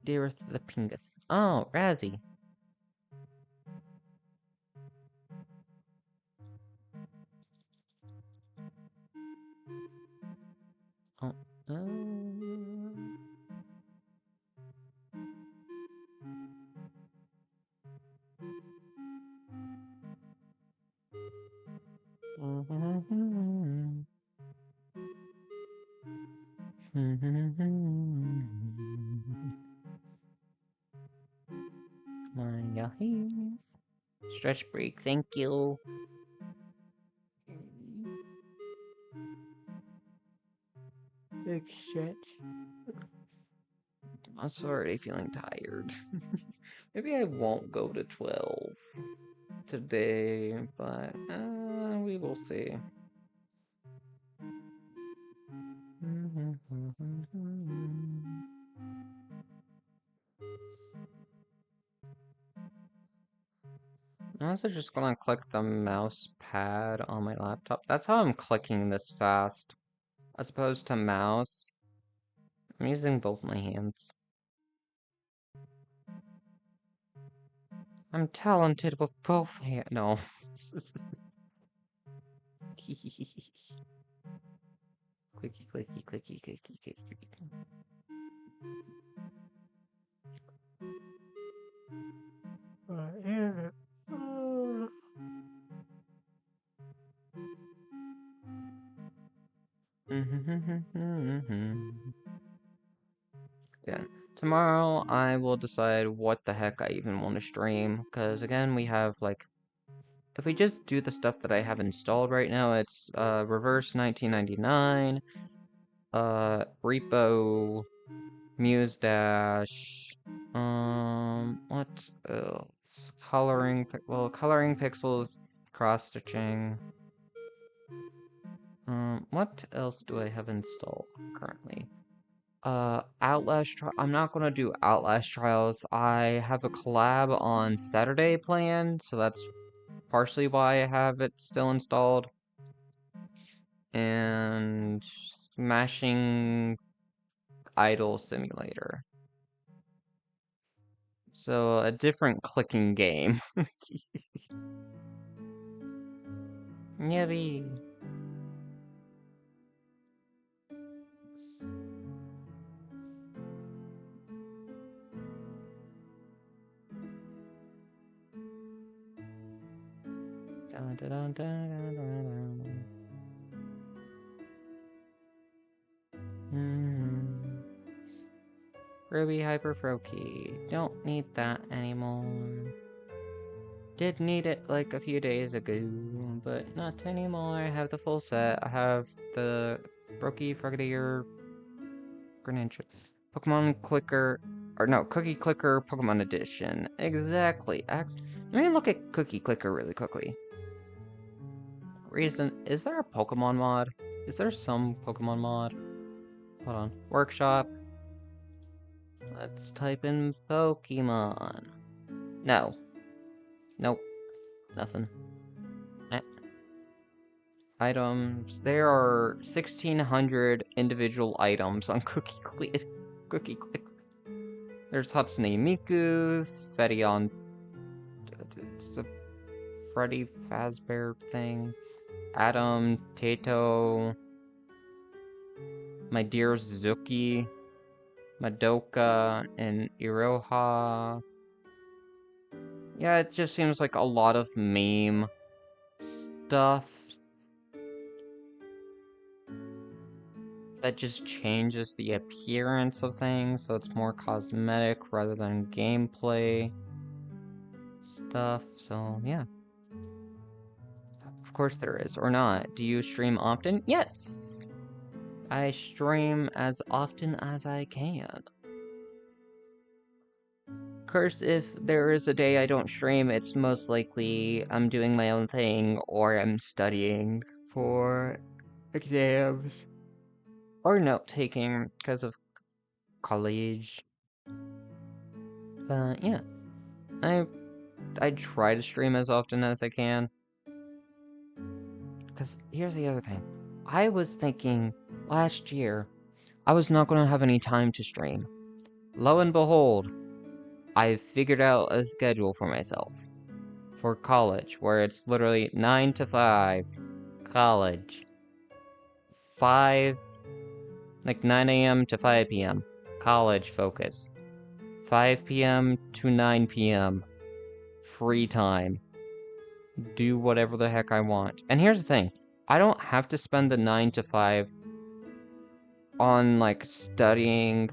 Speaker 1: dearest the pingeth? Oh, Razzie. Oh, Stretch break, thank you. Big stretch. I'm already feeling tired. Maybe I won't go to 12 today, but we will see. I'm also just gonna click the mouse pad on my laptop. That's how I'm clicking this fast. As opposed to mouse, I'm using both my hands. I'm talented with both hands. No. Clicky, clicky, clicky, clicky, clicky. Yeah. Tomorrow I will decide what the heck I even want to stream, because again, we have like, if we just do the stuff that I have installed right now, it's Reverse 1999, Repo, Muse Dash, what else? Coloring pixels, cross-stitching. What else do I have installed currently? Outlast Trial. I'm not gonna do Outlast Trials. I have a collab on Saturday planned, so that's partially why I have it still installed. And Smashing Idol Simulator. So a different clicking game. Yippee. Dun, dun, dun, dun, dun, dun, dun. Ruby Hyper Froakie. Don't need that anymore. Did need it like a few days ago, but not anymore. I have the full set. I have the Brookie, Frogadier, Greninja, Pokemon Clicker, or no, Cookie Clicker Pokemon Edition. Exactly. Let me look at Cookie Clicker really quickly. Is there a Pokemon mod? Is there some Pokemon mod? Hold on. Workshop. Let's type in Pokemon. No. Nope. Nothing. Eh. Items. There are 1,600 individual items on Cookie Click. There's Hatsune Miku, Fedion. It's a Freddy Fazbear thing. Adam, Tato, my dear Zuki, Madoka, and Iroha. Yeah, it just seems like a lot of meme stuff that just changes the appearance of things, so it's more cosmetic rather than gameplay stuff, so yeah. Of course there is, or not. Do you stream often? Yes! I stream as often as I can. Of course, if there is a day I don't stream, it's most likely I'm doing my own thing, or I'm studying for exams. Or note-taking, because of college. But yeah, I try to stream as often as I can. Because here's the other thing. I was thinking last year I was not going to have any time to stream. Lo and behold, I figured out a schedule for myself. For college, where it's literally 9 to 5. College. 5, like 9 a.m. to 5 p.m. College focus. 5 p.m. to 9 p.m. Free time. Do whatever the heck I want. And here's the thing. I don't have to spend the 9 to 5 on, like, studying,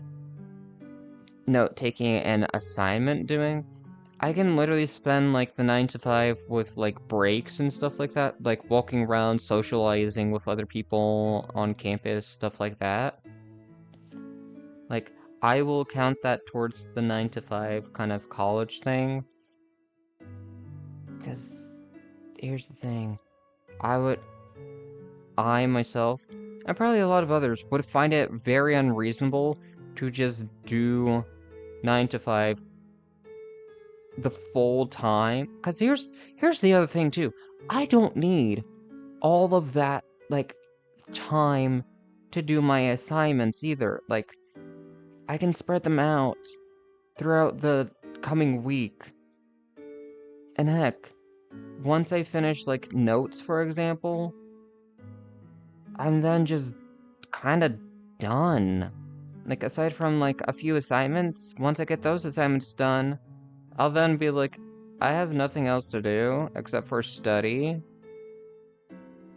Speaker 1: note-taking, and assignment doing. I can literally spend, like, the 9 to 5 with, like, breaks and stuff like that. Like, walking around, socializing with other people on campus, stuff like that. Like, I will count that towards the 9 to 5 kind of college thing. Because, here's the thing. I myself, and probably a lot of others, would find it very unreasonable to just do 9 to 5 the full time. Because here's the other thing, too. I don't need all of that, like, time to do my assignments either. Like, I can spread them out throughout the coming week. And heck, once I finish, like, notes, for example, I'm then just kind of done. Like, aside from, like, a few assignments, once I get those assignments done, I'll then be like, I have nothing else to do except for study.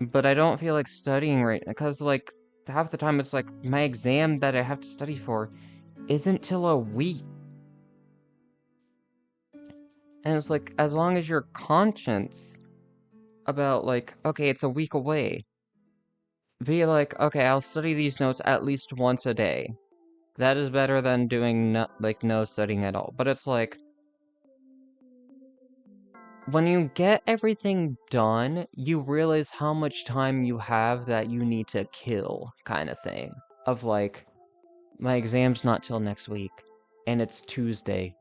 Speaker 1: But I don't feel like studying right now, because, like, half the time it's like, my exam that I have to study for isn't till a week. And it's like, as long as your conscience about, like, okay, it's a week away, be like, okay, I'll study these notes at least once a day. That is better than doing no studying at all. But it's like, when you get everything done, you realize how much time you have that you need to kill, kind of thing. Of like, my exam's not till next week, and it's Tuesday.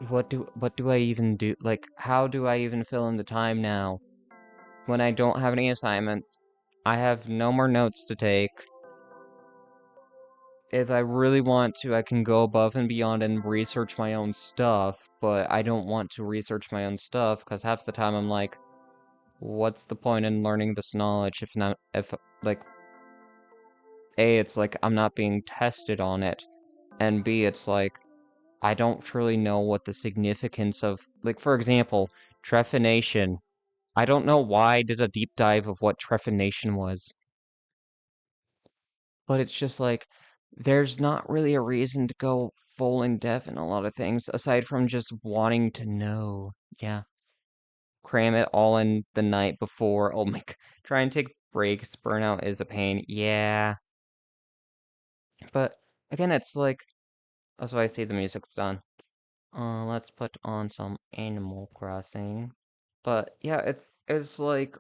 Speaker 1: What do I even do? Like, how do I even fill in the time now? When I don't have any assignments, I have no more notes to take. If I really want to, I can go above and beyond and research my own stuff, but I don't want to research my own stuff, because half the time I'm like, what's the point in learning this knowledge if, like, A, it's like, I'm not being tested on it, and B, it's like, I don't truly know what the significance of, like, for example, trephination. I don't know why I did a deep dive of what trephination was. But it's just like, there's not really a reason to go full in depth in a lot of things, aside from just wanting to know. Yeah. Cram it all in the night before. Oh my god. Try and take breaks. Burnout is a pain. Yeah. But again, it's like, that's why I see the music's done. Let's put on some Animal Crossing. But yeah, it's like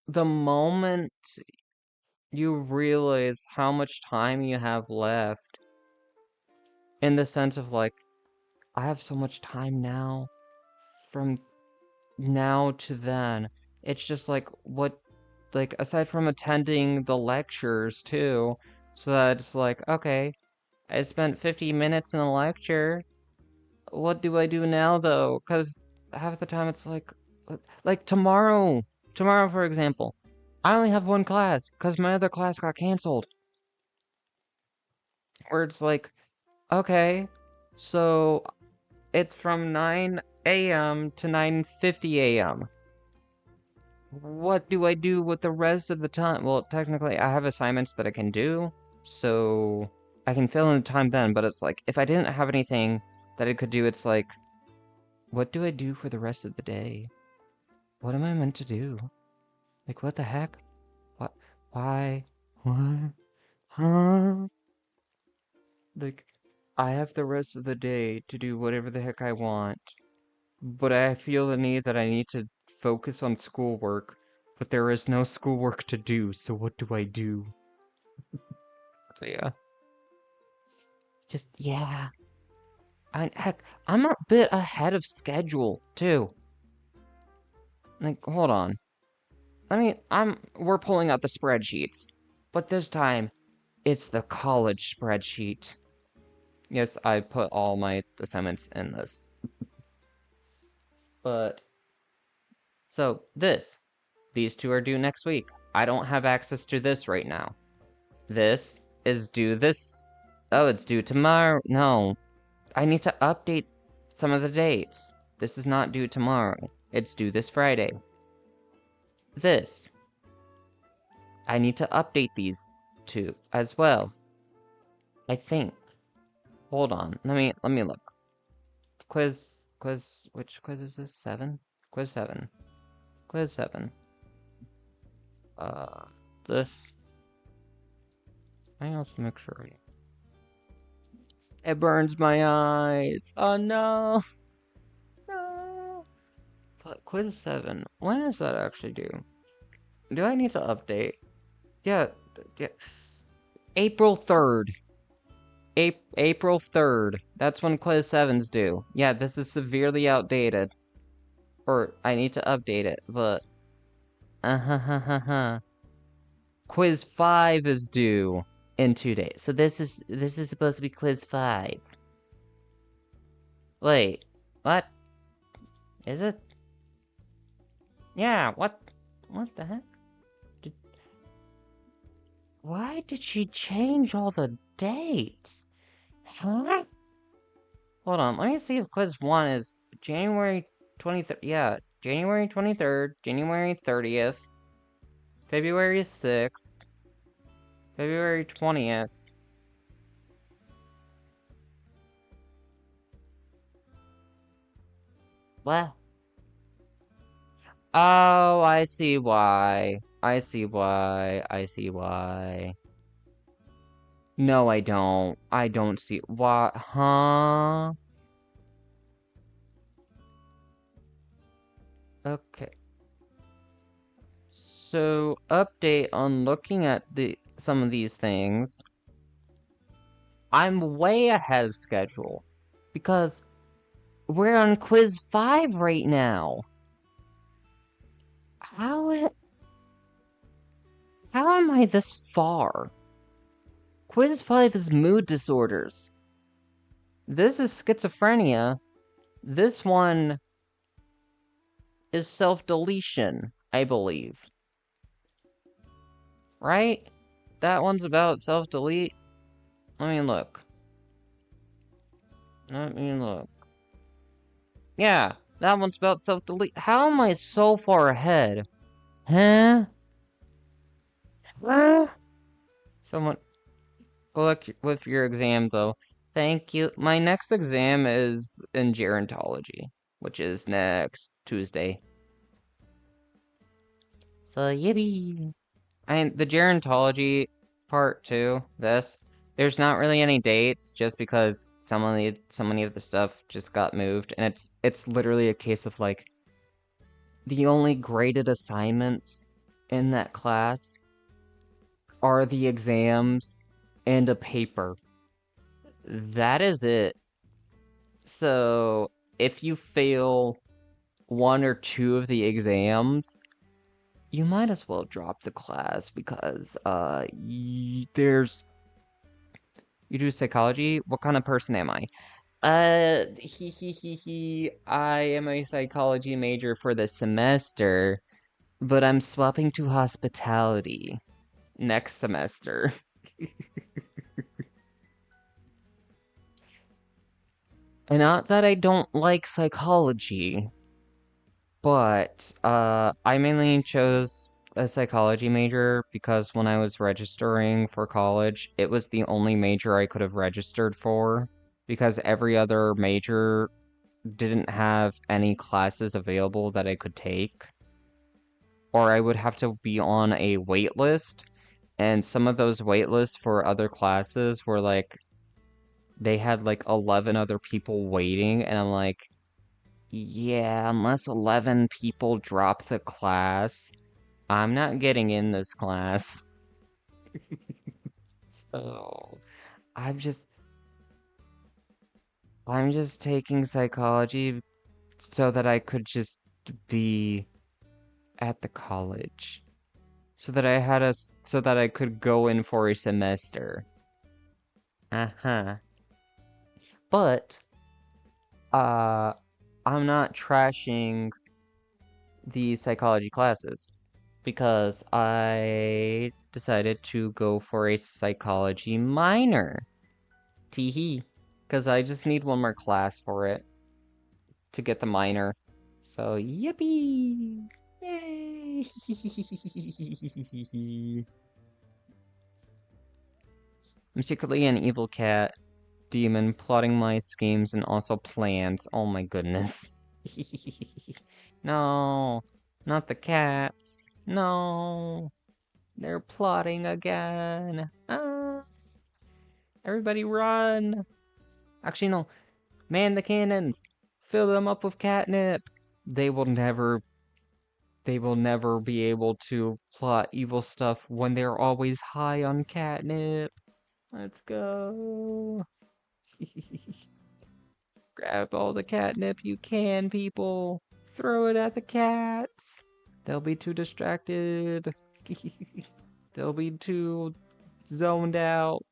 Speaker 1: the moment you realize how much time you have left, in the sense of like, I have so much time now from now to then. It's just like, what, like, aside from attending the lectures too, so that it's like, okay, I spent 50 minutes in a lecture. What do I do now though? Because half the time it's like tomorrow, for example, I only have one class because my other class got canceled. Where it's like, okay, so it's from 9 a.m. to 9:50 a.m. What do I do with the rest of the time? Well, technically, I have assignments that I can do, so I can fill in the time then, but it's like, if I didn't have anything that I could do, it's like, what do I do for the rest of the day? What am I meant to do? Like, what the heck? What? Why? What? Huh? Like, I have the rest of the day to do whatever the heck I want, but I feel the need that I need to focus on schoolwork, but there is no schoolwork to do, so what do I do? So yeah. Just, yeah. Heck, I'm a bit ahead of schedule, too. Like, hold on. We're pulling out the spreadsheets, but this time, it's the college spreadsheet. Yes, I put all my assignments in this. But, so, these two are due next week. I don't have access to this right now. This is due oh, it's due tomorrow. No, I need to update some of the dates. This is not due tomorrow. It's due this Friday. This, I need to update these two as well. I think. Hold on. Let me look. Which quiz is this? 7? Quiz 7. Quiz 7. This. I also make sure. It burns my eyes. Oh no. No. But quiz 7. When is that actually due? Do I need to update? Yeah. Yeah. April 3rd. April 3rd. That's when quiz 7's due. Yeah, this is severely outdated. Or I need to update it, but quiz 5 is due in 2 days. So this is supposed to be quiz 5. Wait, what? Is it? Yeah, what the heck? Why did she change all the dates? Huh? Hold on, let me see if quiz 1 is January 23rd. Yeah, January 23rd, January 30th, February 6th, February 20th. What? Oh, I see why. I see why. I see why. No, I don't. I don't see why. Huh? Okay. So, update on looking at some of these things. I'm way ahead of schedule because we're on quiz 5 right now. How am I this far? Quiz 5 is mood disorders. This is schizophrenia. This one is self-deletion, I believe. Right? That one's about self-delete. Let me look. Yeah, that one's about self-delete. How am I so far ahead? Huh? Someone, good luck with your exam, though. Thank you. My next exam is in gerontology, which is next Tuesday. So yippee! The gerontology part too, there's not really any dates just because so many of the stuff just got moved, and it's literally a case of like the only graded assignments in that class are the exams and a paper. That is it. So if you fail one or two of the exams, you might as well drop the class because there's you do psychology? What kind of person am I? I am a psychology major for the semester, but I'm swapping to hospitality next semester. And not that I don't like psychology, but I mainly chose a psychology major because when I was registering for college, it was the only major I could have registered for because every other major didn't have any classes available that I could take, or I would have to be on a wait list, and some of those wait lists for other classes were like they had like 11 other people waiting, and I'm like, yeah, unless 11 people drop the class, I'm not getting in this class. So, I'm just I'm just taking psychology so that I could just be at the college. So that I could go in for a semester. Uh-huh. But uh I'm not trashing the psychology classes because I decided to go for a psychology minor. Teehee. Because I just need one more class for it to get the minor. So, yippee! Yay! I'm secretly an evil cat demon plotting my schemes and also plans. Oh my goodness. No, not the cats. No, they're plotting again. Ah, everybody run. Actually, no. Man the cannons. Fill them up with catnip. They will never they will never be able to plot evil stuff when they're always high on catnip. Let's go. Grab all the catnip you can, people. Throw it at the cats. They'll be too distracted. They'll be too zoned out.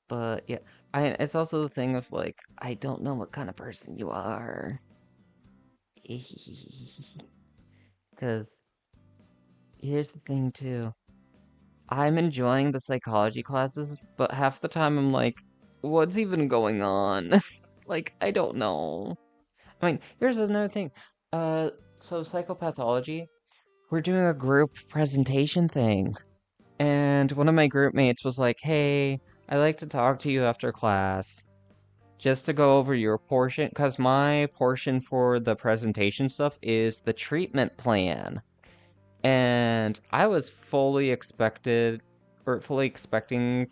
Speaker 1: But yeah, it's also the thing of like, I don't know what kind of person you are. Because here's the thing too. I'm enjoying the psychology classes, but half the time I'm like, what's even going on? Like, I don't know. I mean, here's another thing. So psychopathology, we're doing a group presentation thing. And one of my group mates was like, hey, I'd like to talk to you after class. Just to go over your portion, because my portion for the presentation stuff is the treatment plan. And I was fully expecting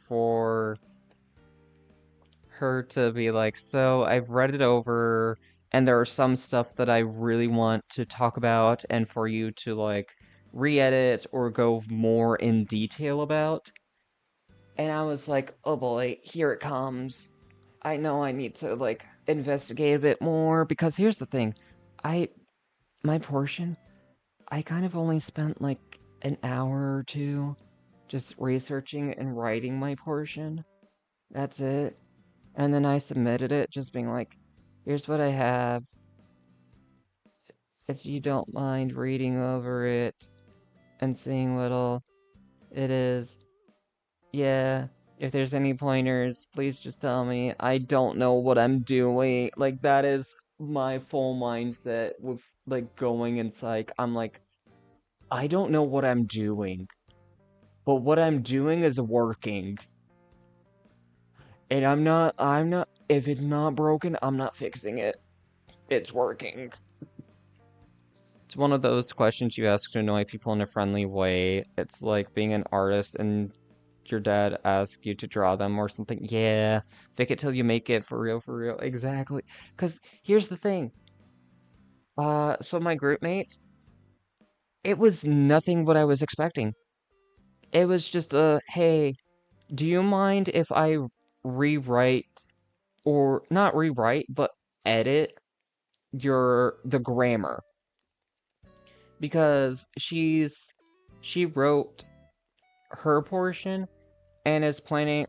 Speaker 1: for her to be like, so I've read it over, and there are some stuff that I really want to talk about, and for you to like re-edit or go more in detail about. And I was like, oh boy, here it comes. I know I need to like investigate a bit more because here's the thing. I my portion, I kind of only spent like an hour or two just researching and writing my portion. That's it. And then I submitted it just being like, here's what I have. If you don't mind reading over it and seeing what all it is, yeah, if there's any pointers, please just tell me. I don't know what I'm doing. Like, that is my full mindset with, like, going in psych. I'm like, I don't know what I'm doing. but what I'm doing is working. And if it's not broken, I'm not fixing it. It's working. It's one of those questions you ask to annoy people in a friendly way. It's like being an artist and your dad asks you to draw them or something. Yeah, fake it till you make it, for real, for real. Exactly. Because here's the thing. So my group mate, it was nothing what I was expecting. It was just hey, do you mind if I rewrite, or not rewrite, but edit the grammar? Because she wrote her portion and is planning,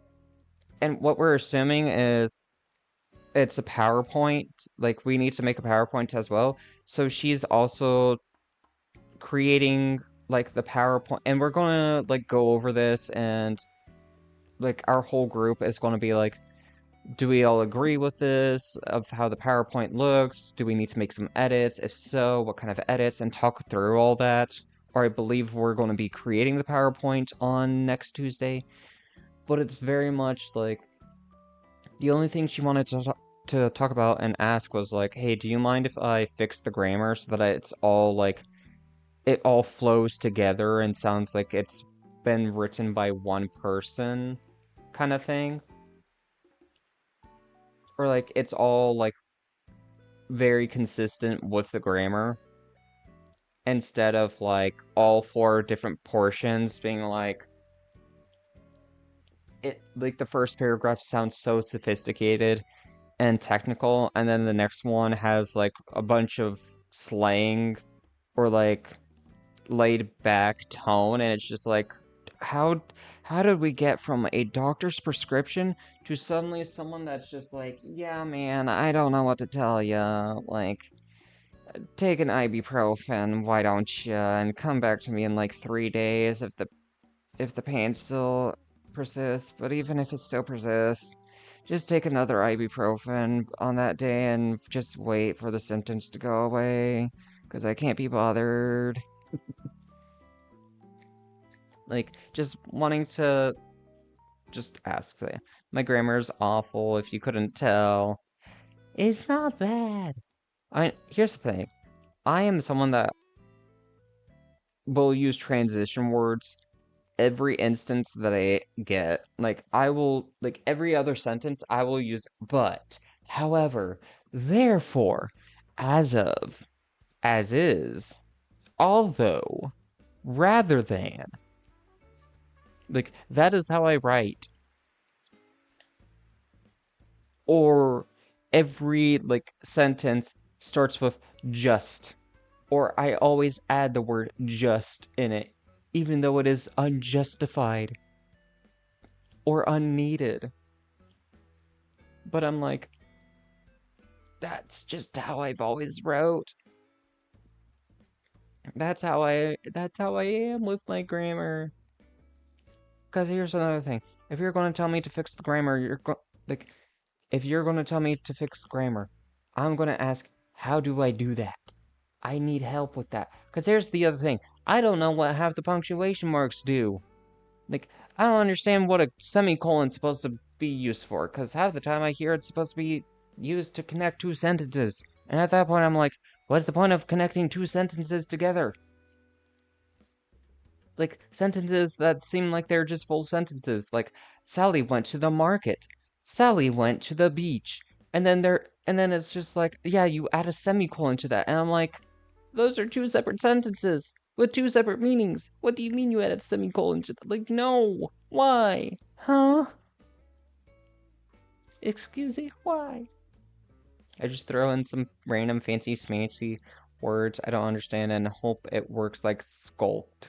Speaker 1: and what we're assuming is it's a PowerPoint. Like, we need to make a PowerPoint as well. So she's also creating like the PowerPoint, and we're gonna like go over this, and like our whole group is gonna be like, do we all agree with this of how the PowerPoint looks? Do we need to make some edits? If so, what kind of edits? And talk through all that. Or I believe we're going to be creating the PowerPoint on next Tuesday. But it's very much like the only thing she wanted to talk about and ask was like, hey, do you mind if I fix the grammar so that it's all like, it all flows together and sounds like it's been written by one person kind of thing? Or like it's all like very consistent with the grammar instead of like all four different portions being like, it like the first paragraph sounds so sophisticated and technical, and then the next one has like a bunch of slang or like laid back tone, and it's just like, how how did we get from a doctor's prescription to suddenly someone that's just like, yeah, man, I don't know what to tell ya, like, take an ibuprofen, why don't you, and come back to me in like 3 days if the pain still persists. But even if it still persists, just take another ibuprofen on that day and just wait for the symptoms to go away, because I can't be bothered. Like, just wanting to just ask, say, my grammar's awful if you couldn't tell. It's not bad. Here's the thing. I am someone that will use transition words every instance that I get. Like, I will, like, every other sentence, I will use but, however, therefore, as of, as is, although, rather than. Like, that is how I write. Or every, like, sentence starts with just. Or I always add the word just in it, even though it is unjustified or unneeded. But I'm like, that's just how I've always wrote. That's how I am with my grammar. Because here's another thing. If you're going to tell me to fix the grammar, like, if you're going to tell me to fix grammar, I'm going to ask, how do I do that? I need help with that. Because here's the other thing. I don't know what half the punctuation marks do. Like, I don't understand what a semicolon's supposed to be used for, because half the time I hear it's supposed to be used to connect two sentences. And at that point I'm like, what's the point of connecting two sentences together? Like, sentences that seem like they're just full sentences, like, Sally went to the market. Sally went to the beach. And then it's just like, yeah, you add a semicolon to that. And I'm like, those are two separate sentences with two separate meanings. What do you mean you added a semicolon to that? Like, no. Why? Huh? Excuse me, why? I just throw in some random fancy smancy words I don't understand and hope it works like sculpt.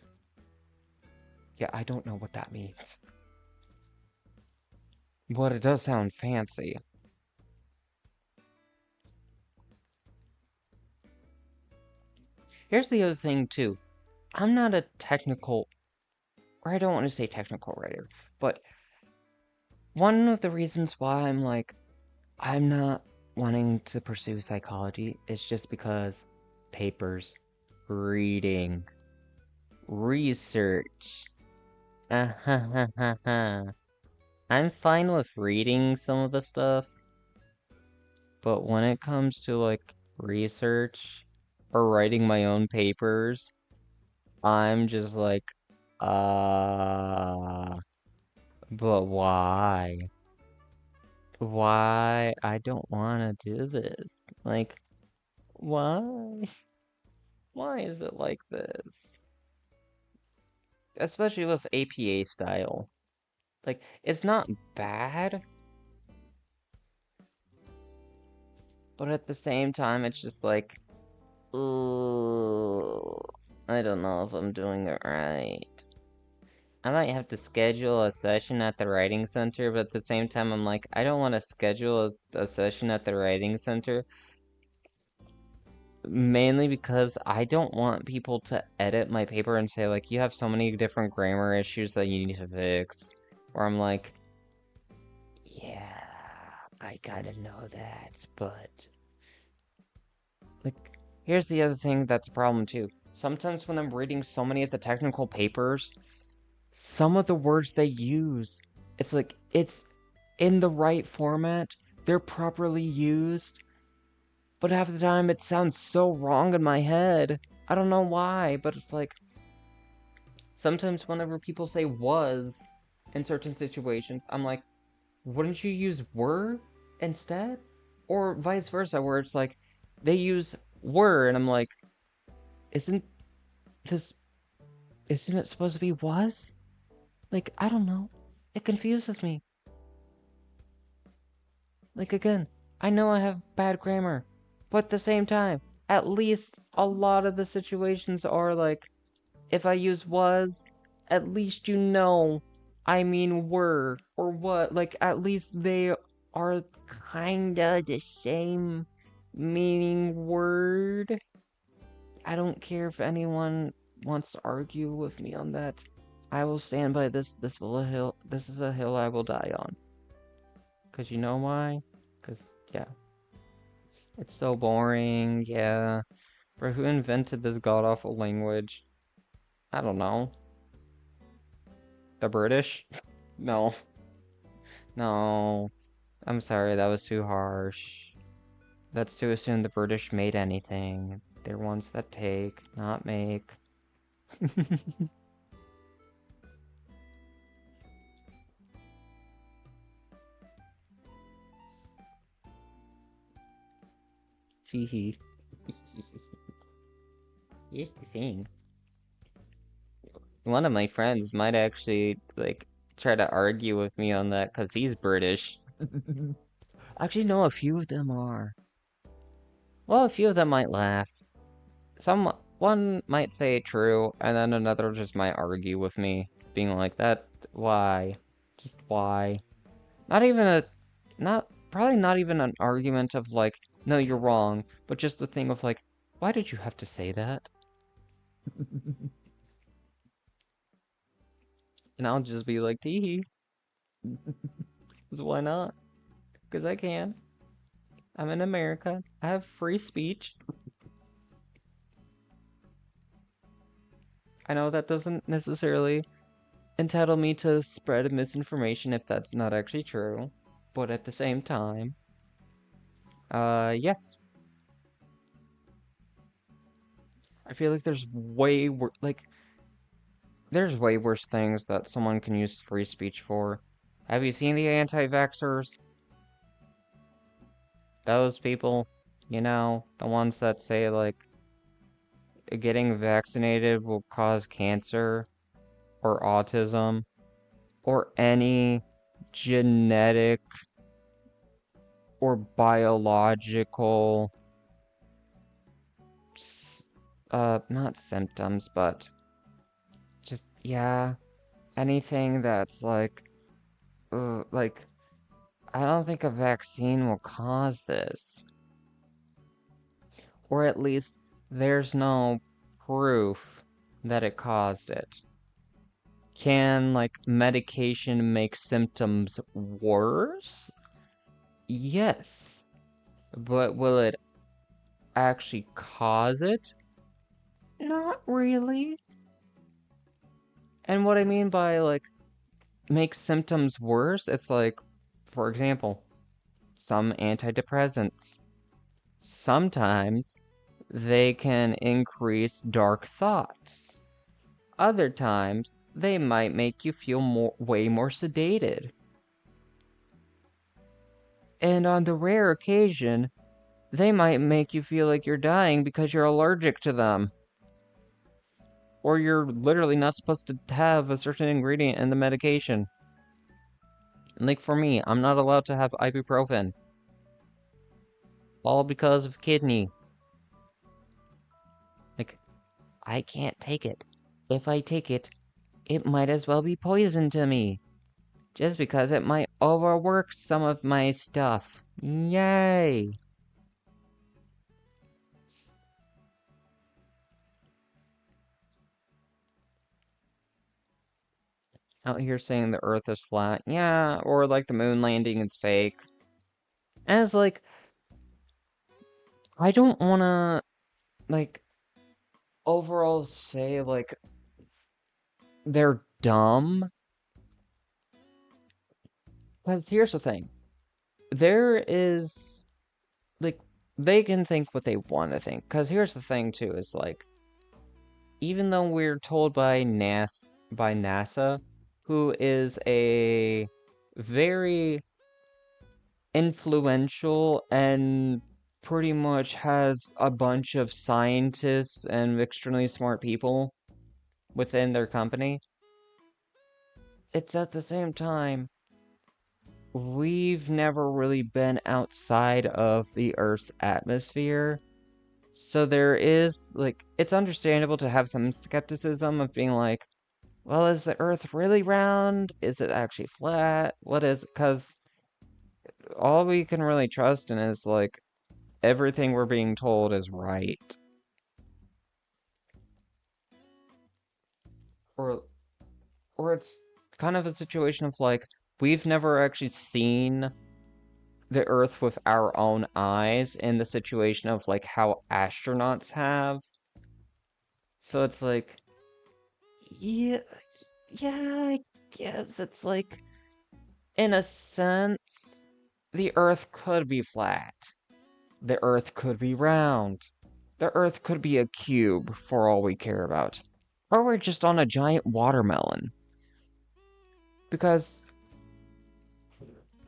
Speaker 1: Yeah, I don't know what that means. But it does sound fancy. Here's the other thing, too. I'm not a technical, or I don't want to say technical writer, but one of the reasons why I'm like, I'm not wanting to pursue psychology is just because papers, reading, research, I'm fine with reading some of the stuff, but when it comes to like research or writing my own papers, I'm just like, uh, but why? Why? I don't want to do this. Like, why? Why is it like this? Especially with APA style. Like, it's not bad, but at the same time, it's just like, ooh, I don't know if I'm doing it right. I might have to schedule a session at the writing center, but at the same time, I'm like, I don't want to schedule a session at the writing center, mainly because I don't want people to edit my paper and say, like, you have so many different grammar issues that you need to fix. Or I'm like, yeah, I gotta know that, but like, here's the other thing that's a problem too. Sometimes when I'm reading so many of the technical papers, some of the words they use, it's like, it's in the right format, they're properly used, but half the time it sounds so wrong in my head. I don't know why, but it's like, sometimes whenever people say was in certain situations, I'm like, wouldn't you use were instead? Or vice versa, where it's like, they use were, and I'm like, isn't this, isn't it supposed to be was? Like, I don't know. It confuses me. Like, again, I know I have bad grammar, but at the same time, at least a lot of the situations are like, if I use was, at least you know I mean were or what. Like, at least they are kinda the same meaning word. I don't care if anyone wants to argue with me on that. I will stand by this. This is a hill I will die on. Cause you know why? Cause yeah, it's so boring. Yeah, for who invented this god awful language? I don't know. The British? No, no. I'm sorry, that was too harsh. That's to assume the British made anything. They're ones that take, not make. Teehee. Here's the thing. One of my friends might actually, like, try to argue with me on that because he's British. Actually, no, a few of them are. Well, a few of them might laugh. One might say true, and then another just might argue with me, being like, that, why? Just why? Not even a, probably not even an argument of like, no, you're wrong, but just a thing of like, why did you have to say that? And I'll just be like, teehee, because why not? Because I can. I'm in America. I have free speech. I know that doesn't necessarily entitle me to spread misinformation if that's not actually true. But at the same time, yes. I feel like there's way worse things that someone can use free speech for. Have you seen the anti-vaxxers? Those people, the ones that say, like, getting vaccinated will cause cancer or autism or any genetic or biological, not symptoms, but just, yeah, anything that's like, I don't think a vaccine will cause this. Or at least there's no proof that it caused it. Can, like, medication make symptoms worse? Yes. But will it actually cause it? Not really. And what I mean by, like, make symptoms worse, it's like, for example, some antidepressants. Sometimes they can increase dark thoughts. Other times, they might make you feel way more sedated. And on the rare occasion, they might make you feel like you're dying because you're allergic to them. Or you're literally not supposed to have a certain ingredient in the medication. Like for me, I'm not allowed to have ibuprofen. All because of kidney. Like, I can't take it. If I take it, it might as well be poison to me. Just because it might overwork some of my stuff. Yay! Out here saying the Earth is flat. Yeah, or like the moon landing is fake. And it's like, I don't wanna, like, overall say, like, they're dumb. Because here's the thing. There is, like, they can think what they want to think. Because here's the thing, too, is like, even though we're told by NASA, who is a very influential and pretty much has a bunch of scientists and extremely smart people within their company, it's at the same time, we've never really been outside of the Earth's atmosphere. So there is, like, it's understandable to have some skepticism of being like, well, is the Earth really round? Is it actually flat? What is it? Because all we can really trust in is, like, everything we're being told is right. Or, or it's kind of a situation of, like, we've never actually seen the Earth with our own eyes in the situation of, like, how astronauts have. So it's like, yeah, yeah, I guess it's like, in a sense, the Earth could be flat. The Earth could be round. The Earth could be a cube, for all we care about. Or we're just on a giant watermelon. Because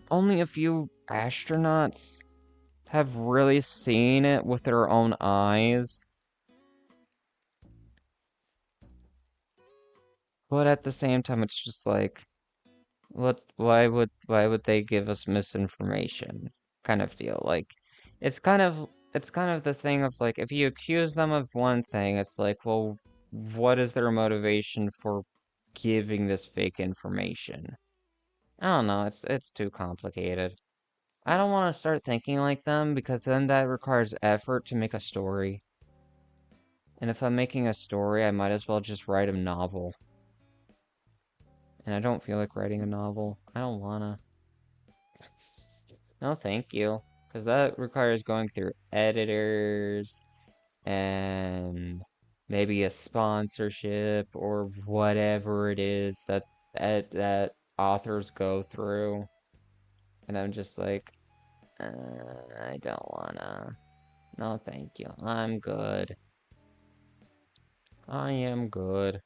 Speaker 1: only a few astronauts have really seen it with their own eyes. But at the same time, it's just like, why would they give us misinformation kind of deal? Like, it's kind of the thing of like, if you accuse them of one thing, it's like, well, what is their motivation for giving this fake information? I don't know, it's too complicated. I don't want to start thinking like them because then that requires effort to make a story. And if I'm making a story, I might as well just write a novel. And I don't feel like writing a novel. I don't wanna. No, thank you. Because that requires going through editors and maybe a sponsorship or whatever it is that authors go through. And I'm just like, I don't wanna. No, thank you. I'm good. I am good.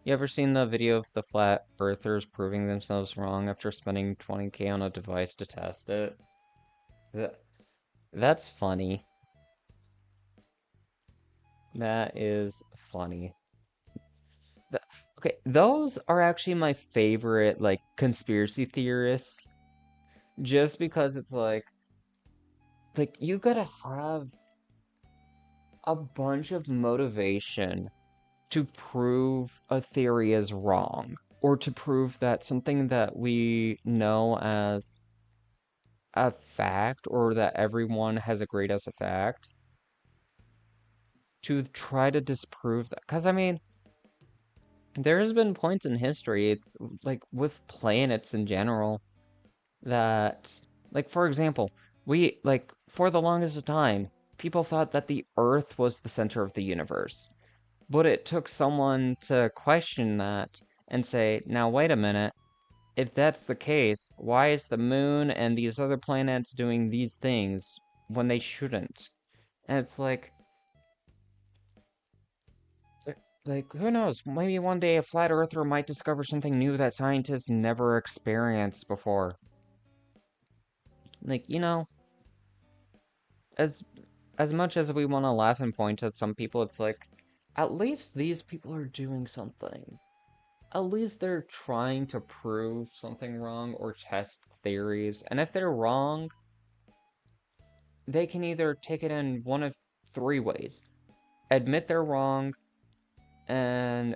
Speaker 1: You ever seen the video of the flat earthers proving themselves wrong after spending 20K on a device to test it? That, that's funny. That is funny. Th okay, those are actually my favorite, like, conspiracy theorists. Just because it's like, you gotta have a bunch of motivation to prove a theory is wrong, or to prove that something that we know as a fact, or that everyone has agreed as a fact, to try to disprove that. Because, I mean, there has been points in history, like with planets in general, that, like, for example, for the longest time, people thought that the Earth was the center of the universe. But it took someone to question that and say, now wait a minute, if that's the case, why is the moon and these other planets doing these things when they shouldn't? And it's like, who knows? Maybe one day a flat earther might discover something new that scientists never experienced before. Like, as as much as we want to laugh and point at some people, it's like, at least these people are doing something. At least they're trying to prove something wrong or test theories. And if they're wrong, they can either take it in one of three ways. Admit they're wrong and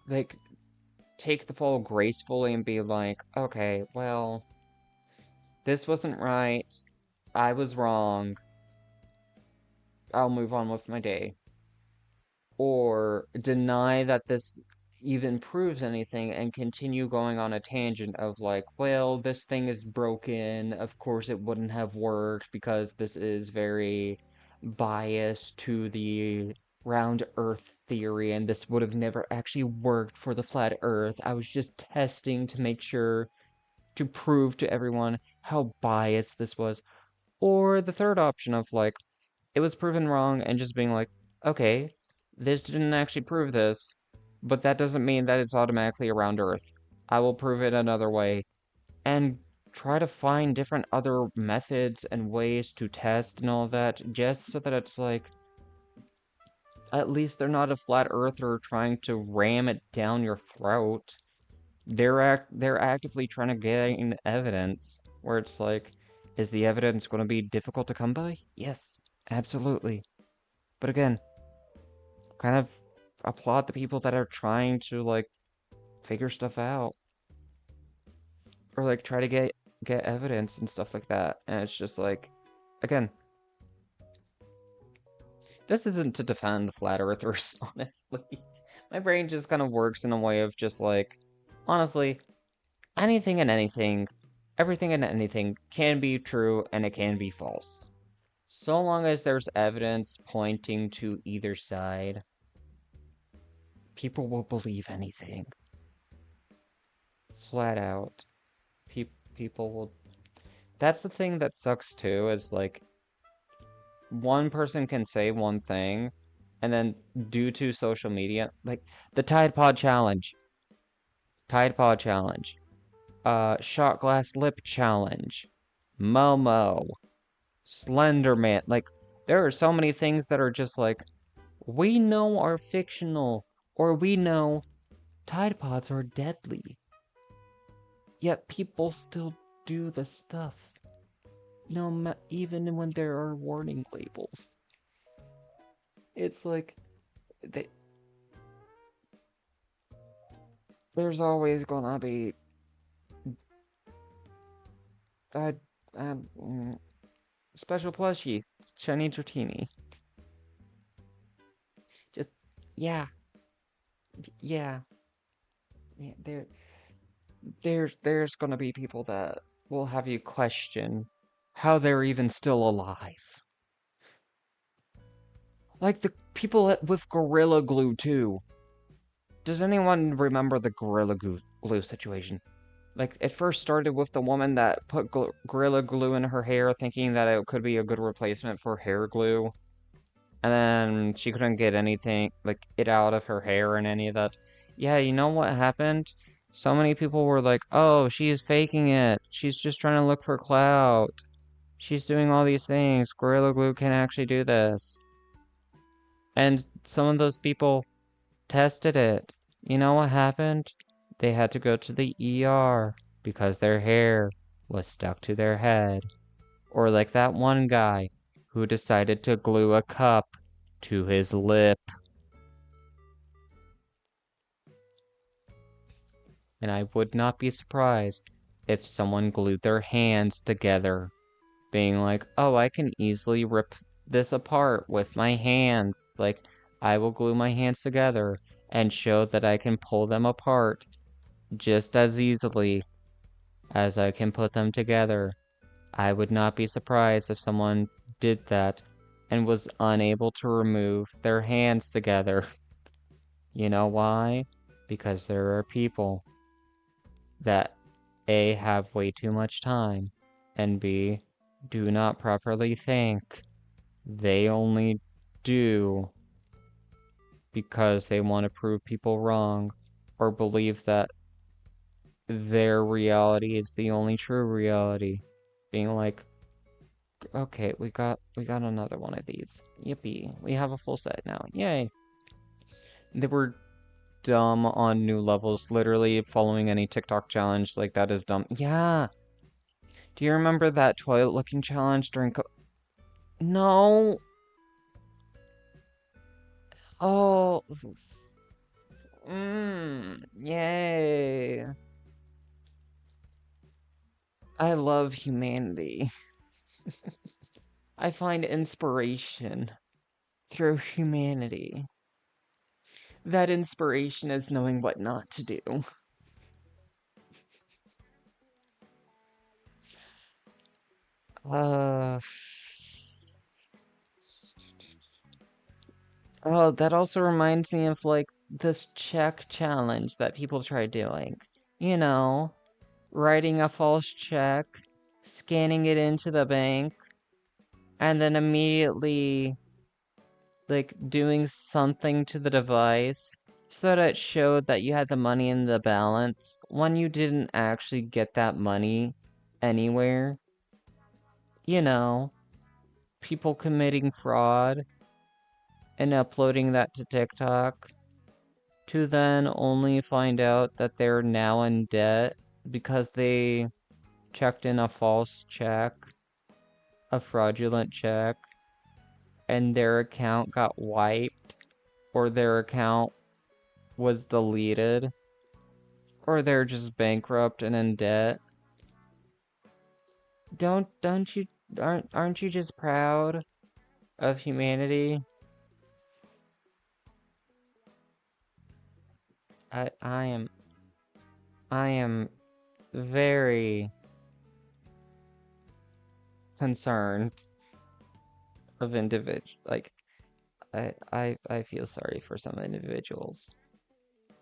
Speaker 1: like take the fall gracefully and be like, okay, well, this wasn't right. I was wrong. I'll move on with my day. Or deny that this even proves anything and continue going on a tangent of like, well, this thing is broken. Of course, it wouldn't have worked because this is very biased to the round Earth theory, and this would have never actually worked for the flat Earth. I was just testing to make sure to prove to everyone how biased this was. Or the third option of like, it was proven wrong and just being like, okay, this didn't actually prove this, but that doesn't mean that it's automatically around Earth. I will prove it another way and try to find different other methods and ways to test and all that just so that it's like, at least they're not a flat earther trying to ram it down your throat. They're actively trying to gain evidence where it's like, is the evidence going to be difficult to come by? Yes, absolutely. But again, kind of applaud the people that are trying to like figure stuff out or like try to get evidence and stuff like that. And it's just like, again, this isn't to defend flat earthers, honestly. My brain just kind of works in a way of just like, honestly, anything and anything, everything and anything can be true and it can be false. So long as there's evidence pointing to either side, people will believe anything. Flat out. People will. That's the thing that sucks too, is like, one person can say one thing, and then due to social media, like the Tide Pod Challenge, Shot Glass Lip Challenge, Momo, Slenderman. Like, there are so many things that are just like, we know are fictional, or we know Tide Pods are deadly. Yet people still do the stuff. No, even when there are warning labels. It's like, they, there's always gonna be that, mm, special plushie, Shiny Dratini. Just, yeah, yeah, yeah, there's gonna be people that will have you question how they're even still alive. Like the people with Gorilla Glue too. Does anyone remember the Gorilla Glue situation? Like, it first started with the woman that put Gorilla Glue in her hair, thinking that it could be a good replacement for hair glue. And then she couldn't get anything, like, it out of her hair and any of that. Yeah, you know what happened? So many people were like, oh, she's faking it. She's just trying to look for clout. She's doing all these things. Gorilla Glue can actually do this. And some of those people tested it. You know what happened? They had to go to the ER because their hair was stuck to their head. Or like that one guy who decided to glue a cup to his lip. And I would not be surprised if someone glued their hands together, being like, oh, I can easily rip this apart with my hands. Like, I will glue my hands together and show that I can pull them apart just as easily as I can put them together. I would not be surprised if someone did that and was unable to remove their hands together. You know why? Because there are people that A, have way too much time, and B, do not properly think. They only do because they want to prove people wrong or believe that their reality is the only true reality. Being like, okay, we got another one of these. Yippee. We have a full set now. Yay. They were dumb on new levels. Literally following any TikTok challenge like that is dumb. Yeah. Do you remember that toilet looking challenge during No. Oh. Yay. I love humanity. I find inspiration through humanity. That inspiration is knowing what not to do. Uh, oh, that also reminds me of like this check challenge that people try doing. You know, writing a false check, scanning it into the bank, and then immediately like doing something to the device so that it showed that you had the money in the balance when you didn't actually get that money anywhere. You know, people committing fraud and uploading that to TikTok to then only find out that they're now in debt because they checked in a false check, a fraudulent check, and their account got wiped, or their account was deleted, or they're just bankrupt and in debt. Don't you aren't you just proud of humanity? I am I am very concerned of I feel sorry for some individuals.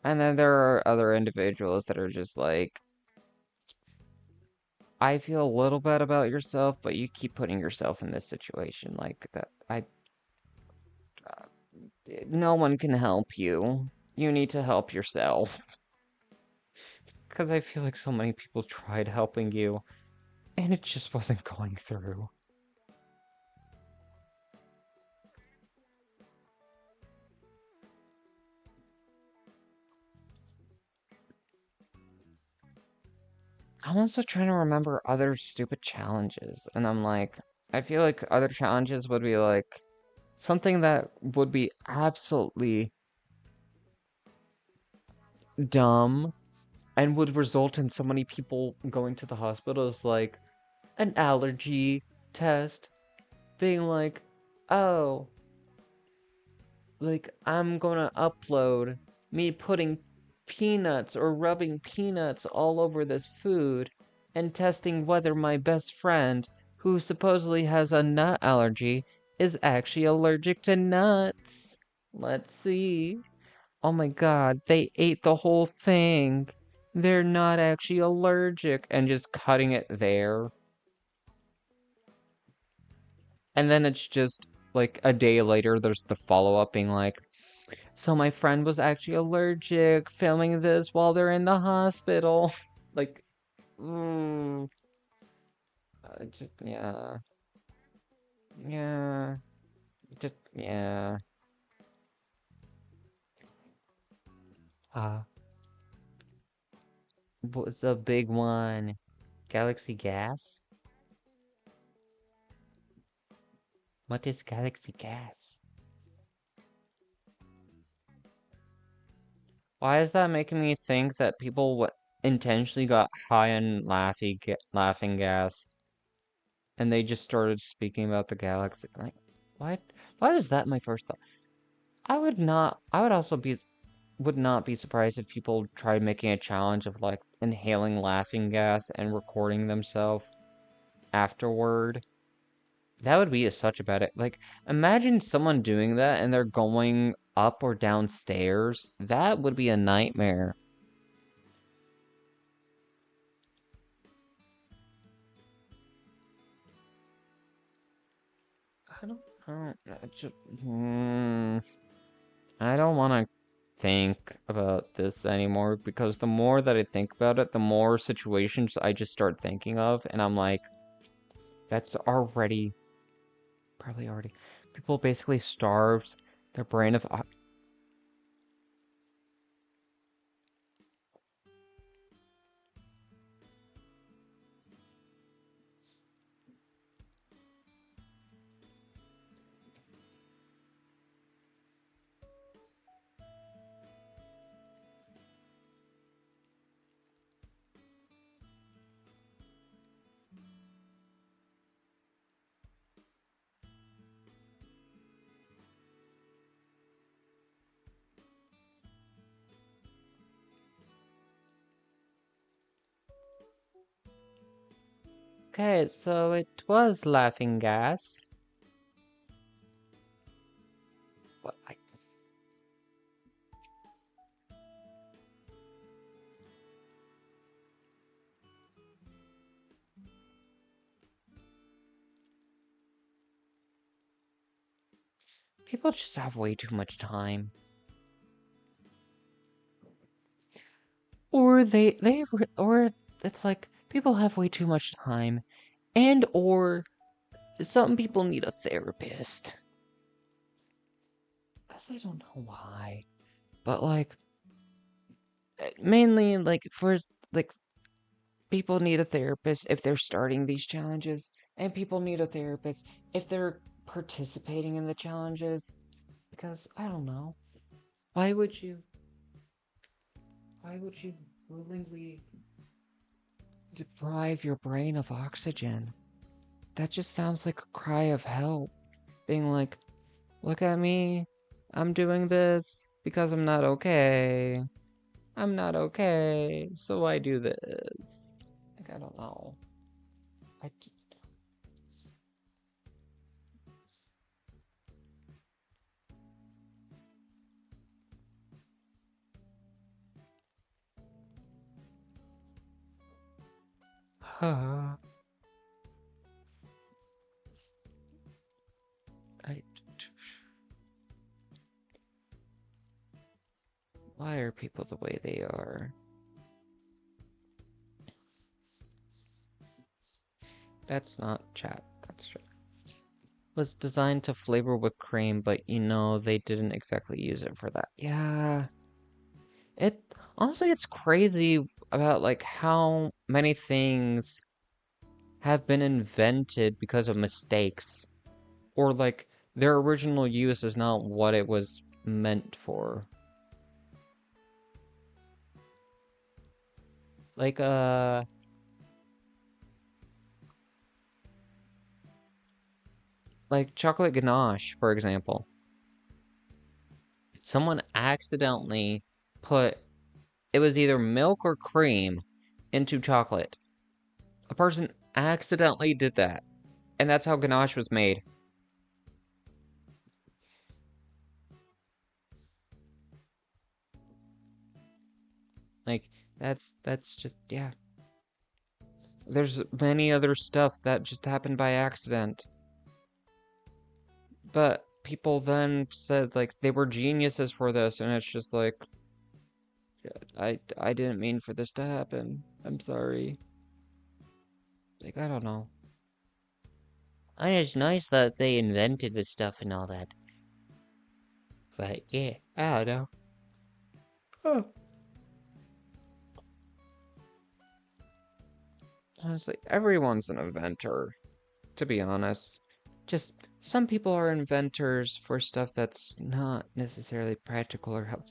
Speaker 1: And then there are other individuals that are just like, I feel a little bad about yourself, but you keep putting yourself in this situation like that. No one can help you. You need to help yourself. Because I feel like so many people tried helping you, and it just wasn't going through. I'm also trying to remember other stupid challenges, and I'm like, I feel like other challenges would be like something that would be absolutely dumb and would result in so many people going to the hospital is like an allergy test, being like, oh, like I'm gonna upload me putting peanuts or rubbing peanuts all over this food and testing whether my best friend, who supposedly has a nut allergy, is actually allergic to nuts. Let's see. Oh my god, they ate the whole thing. They're not actually allergic, and just cutting it there. And then it's just like a day later, there's the follow up being like, so my friend was actually allergic, filming this while they're in the hospital. Like, mm, just, yeah. Yeah. Just, yeah. Uh, what's a big one? Galaxy Gas? What is Galaxy Gas? Why is that making me think that people intentionally got high on laughing gas and they just started speaking about the galaxy? Like, what? Why is that my first thought? I would also would not be surprised if people tried making a challenge of like inhaling laughing gas and recording themselves afterward That would be such a bad, like, imagine someone doing that and they're going up or downstairs. That would be a nightmare. I just, I don't want to think about this anymore because the more that I think about it, the more situations I just start thinking of, and I'm like, that's already, probably already. People basically starved their brain of. Okay, so it was laughing gas. But people just have way too much time. Or it's like people have way too much time, and or some people need a therapist. Guess I don't know why, but like mainly like for like people need a therapist if they're starting these challenges, and people need a therapist if they're participating in the challenges. Because I don't know, why would you? Why would you willingly deprive your brain of oxygen? That just sounds like a cry of help. Being like, look at me. I'm doing this because I'm not okay. I'm not okay, so I do this. Like, I don't know. I just... I... Why are people the way they are? That's not chat. That's chat. Was designed to flavor whipped cream, but you know, they didn't exactly use it for that. Yeah. It honestly, it's crazy about like how many things have been invented because of mistakes, or like their original use is not what it was meant for. Like like chocolate ganache, for example. Someone accidentally put, it was either milk or cream into chocolate. A person accidentally did that, and that's how ganache was made. Like that's just, yeah. There's many other stuff that just happened by accident. But people then said like they were geniuses for this, and it's just like, I didn't mean for this to happen. I'm sorry. Like, I don't know. And it's nice that they invented this stuff and all that. But yeah, I don't know. Oh. Honestly, everyone's an inventor, to be honest. Just some people are inventors for stuff that's not necessarily practical or help.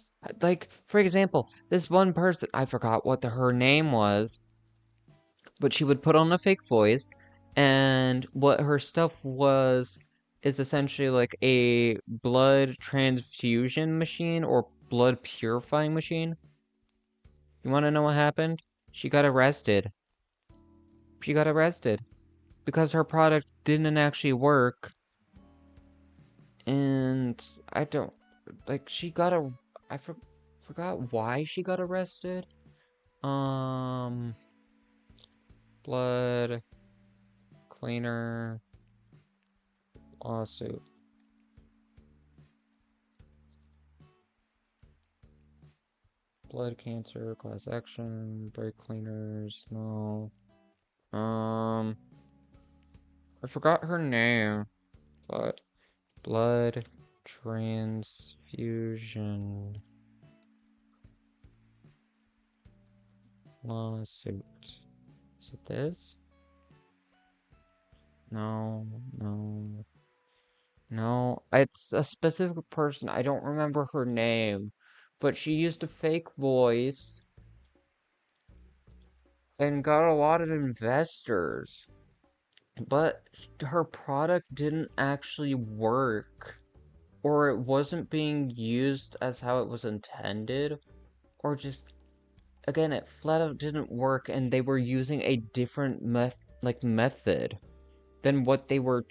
Speaker 1: Like, for example, this one person, I forgot what her name was, but she would put on a fake voice, and what her stuff was is essentially like a blood transfusion machine or blood purifying machine. You want to know what happened? She got arrested. She got arrested because her product didn't actually work, and I don't, like, she got a, forgot why she got arrested. Blood cleaner lawsuit. Blood cancer, class action, brake cleaners, no. I forgot her name, but blood transfusion lawsuit. Is it this? No, no, no. It's a specific person. I don't remember her name, but she used a fake voice and got a lot of investors. But her product didn't actually work, or it wasn't being used as how it was intended, or just, again, it flat out didn't work, and they were using a different method than what they were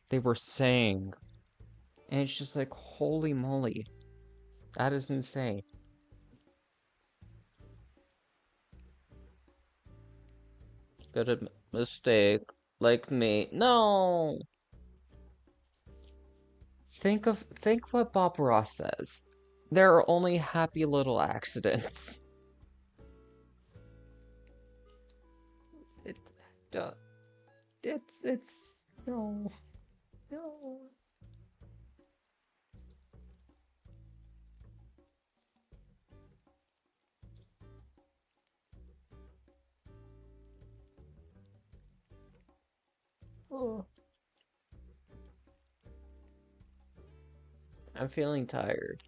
Speaker 1: they were saying. And it's just like, holy moly, that is insane. Got a mistake, like me. No! Think what Bob Ross says. There are only happy little accidents. It, duh, no, no. Oh. I'm feeling tired.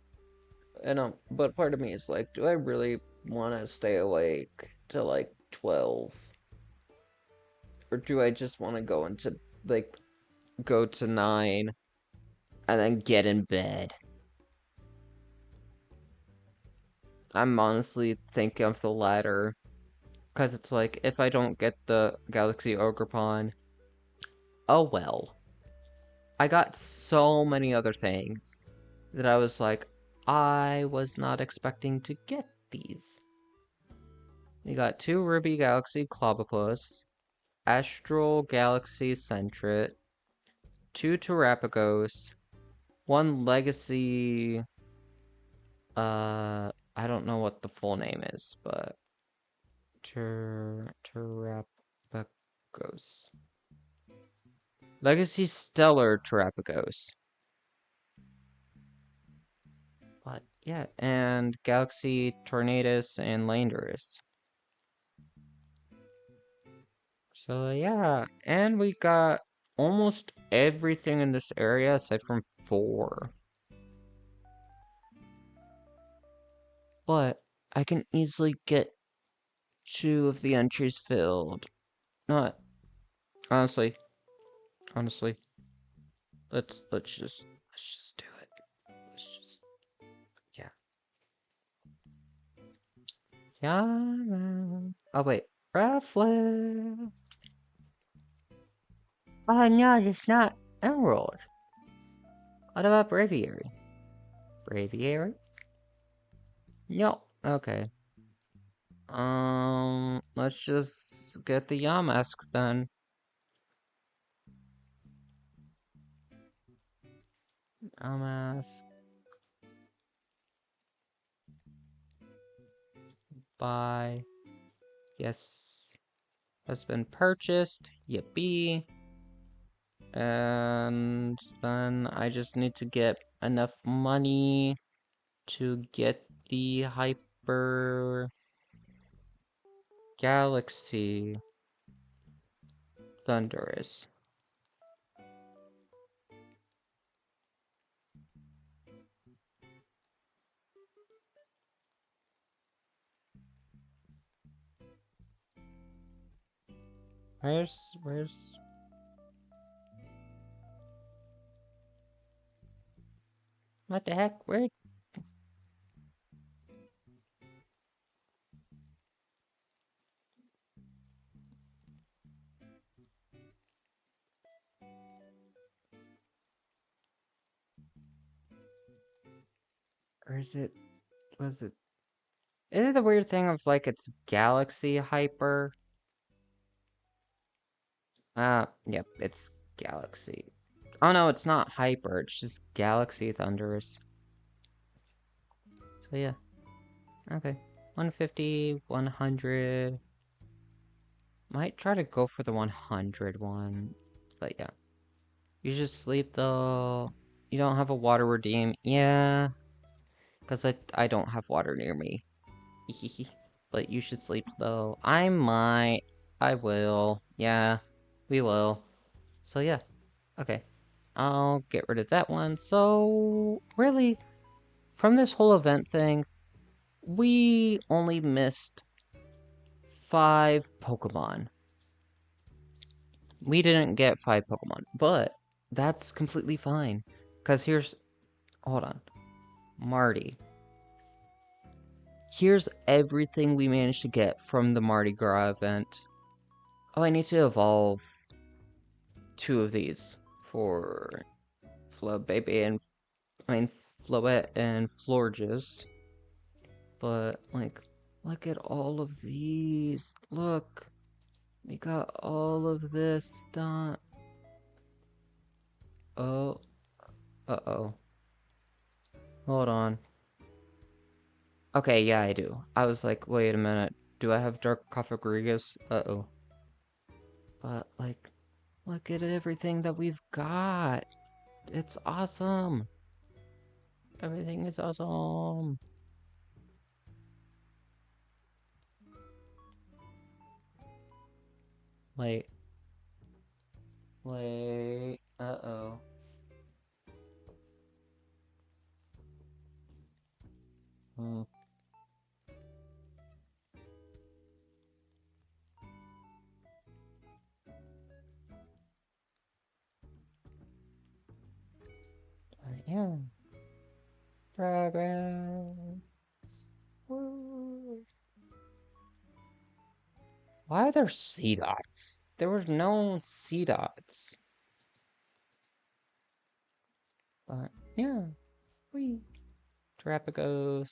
Speaker 1: And but part of me is like, do I really want to stay awake till like 12? Or do I just want to go to 9 and then get in bed? I'm honestly thinking of the latter. Because it's like, if I don't get the GalaxyOgerpon, oh well. I got so many other things that I was like, I was not expecting to get these. We got 2 Ruby Galaxy Clobopus, Astral Galaxy Centret, 2 Terapagos, 1 Legacy, I don't know what the full name is, but Terapagos. Legacy Stellar Terapagos. But yeah, and Galaxy Tornadus and Landorus. So yeah, and we got almost everything in this area aside from 4. But I can easily get 2 of the entries filled. Not honestly, honestly. Let's just do it. Let's just yeah. Yeah. Oh wait, roughly. Oh no, it's not Emerald. What about Braviary? Braviary? No. Okay. Let's just get the Yamask then. Yamask. Buy. Yes. Has been purchased. Yippee. And then I just need to get enough money to get the Hyper Galaxy Thunderous. Where's... What the heck? Where? Or is it, was it, is it the weird thing of like it's Galaxy Hyper? Yep, it's Galaxy. Oh no, it's not Hyper, it's just Galaxy Thunders. So yeah, okay. 150, 100. Might try to go for the 100 one. But yeah. You should sleep though. You don't have a water redeem. Yeah, because I don't have water near me. But you should sleep though. I might. I will. Yeah, we will. So yeah. Okay. I'll get rid of that one. So really, from this whole event thing, we only missed 5 Pokemon. We didn't get 5 Pokemon, but that's completely fine. Because here's... Hold on. Marty. Here's everything we managed to get from the Mardi Gras event. Oh, I need to evolve 2 of these for Baby and... I mean, Floette and Florges. But, like, look at all of these. Look. We got all of this done. Oh. Uh-oh. Hold on. Okay, yeah, I do. I was like, wait a minute. Do I have Dark Cofagrigus? Uh-oh. But, like, look at everything that we've got. It's awesome. Everything is awesome. Wait. Wait. Uh-oh. Hmm. Yeah. Progress. Woo. Why are there C dots? There were no C dots. But, yeah. Whee. Terrapagos.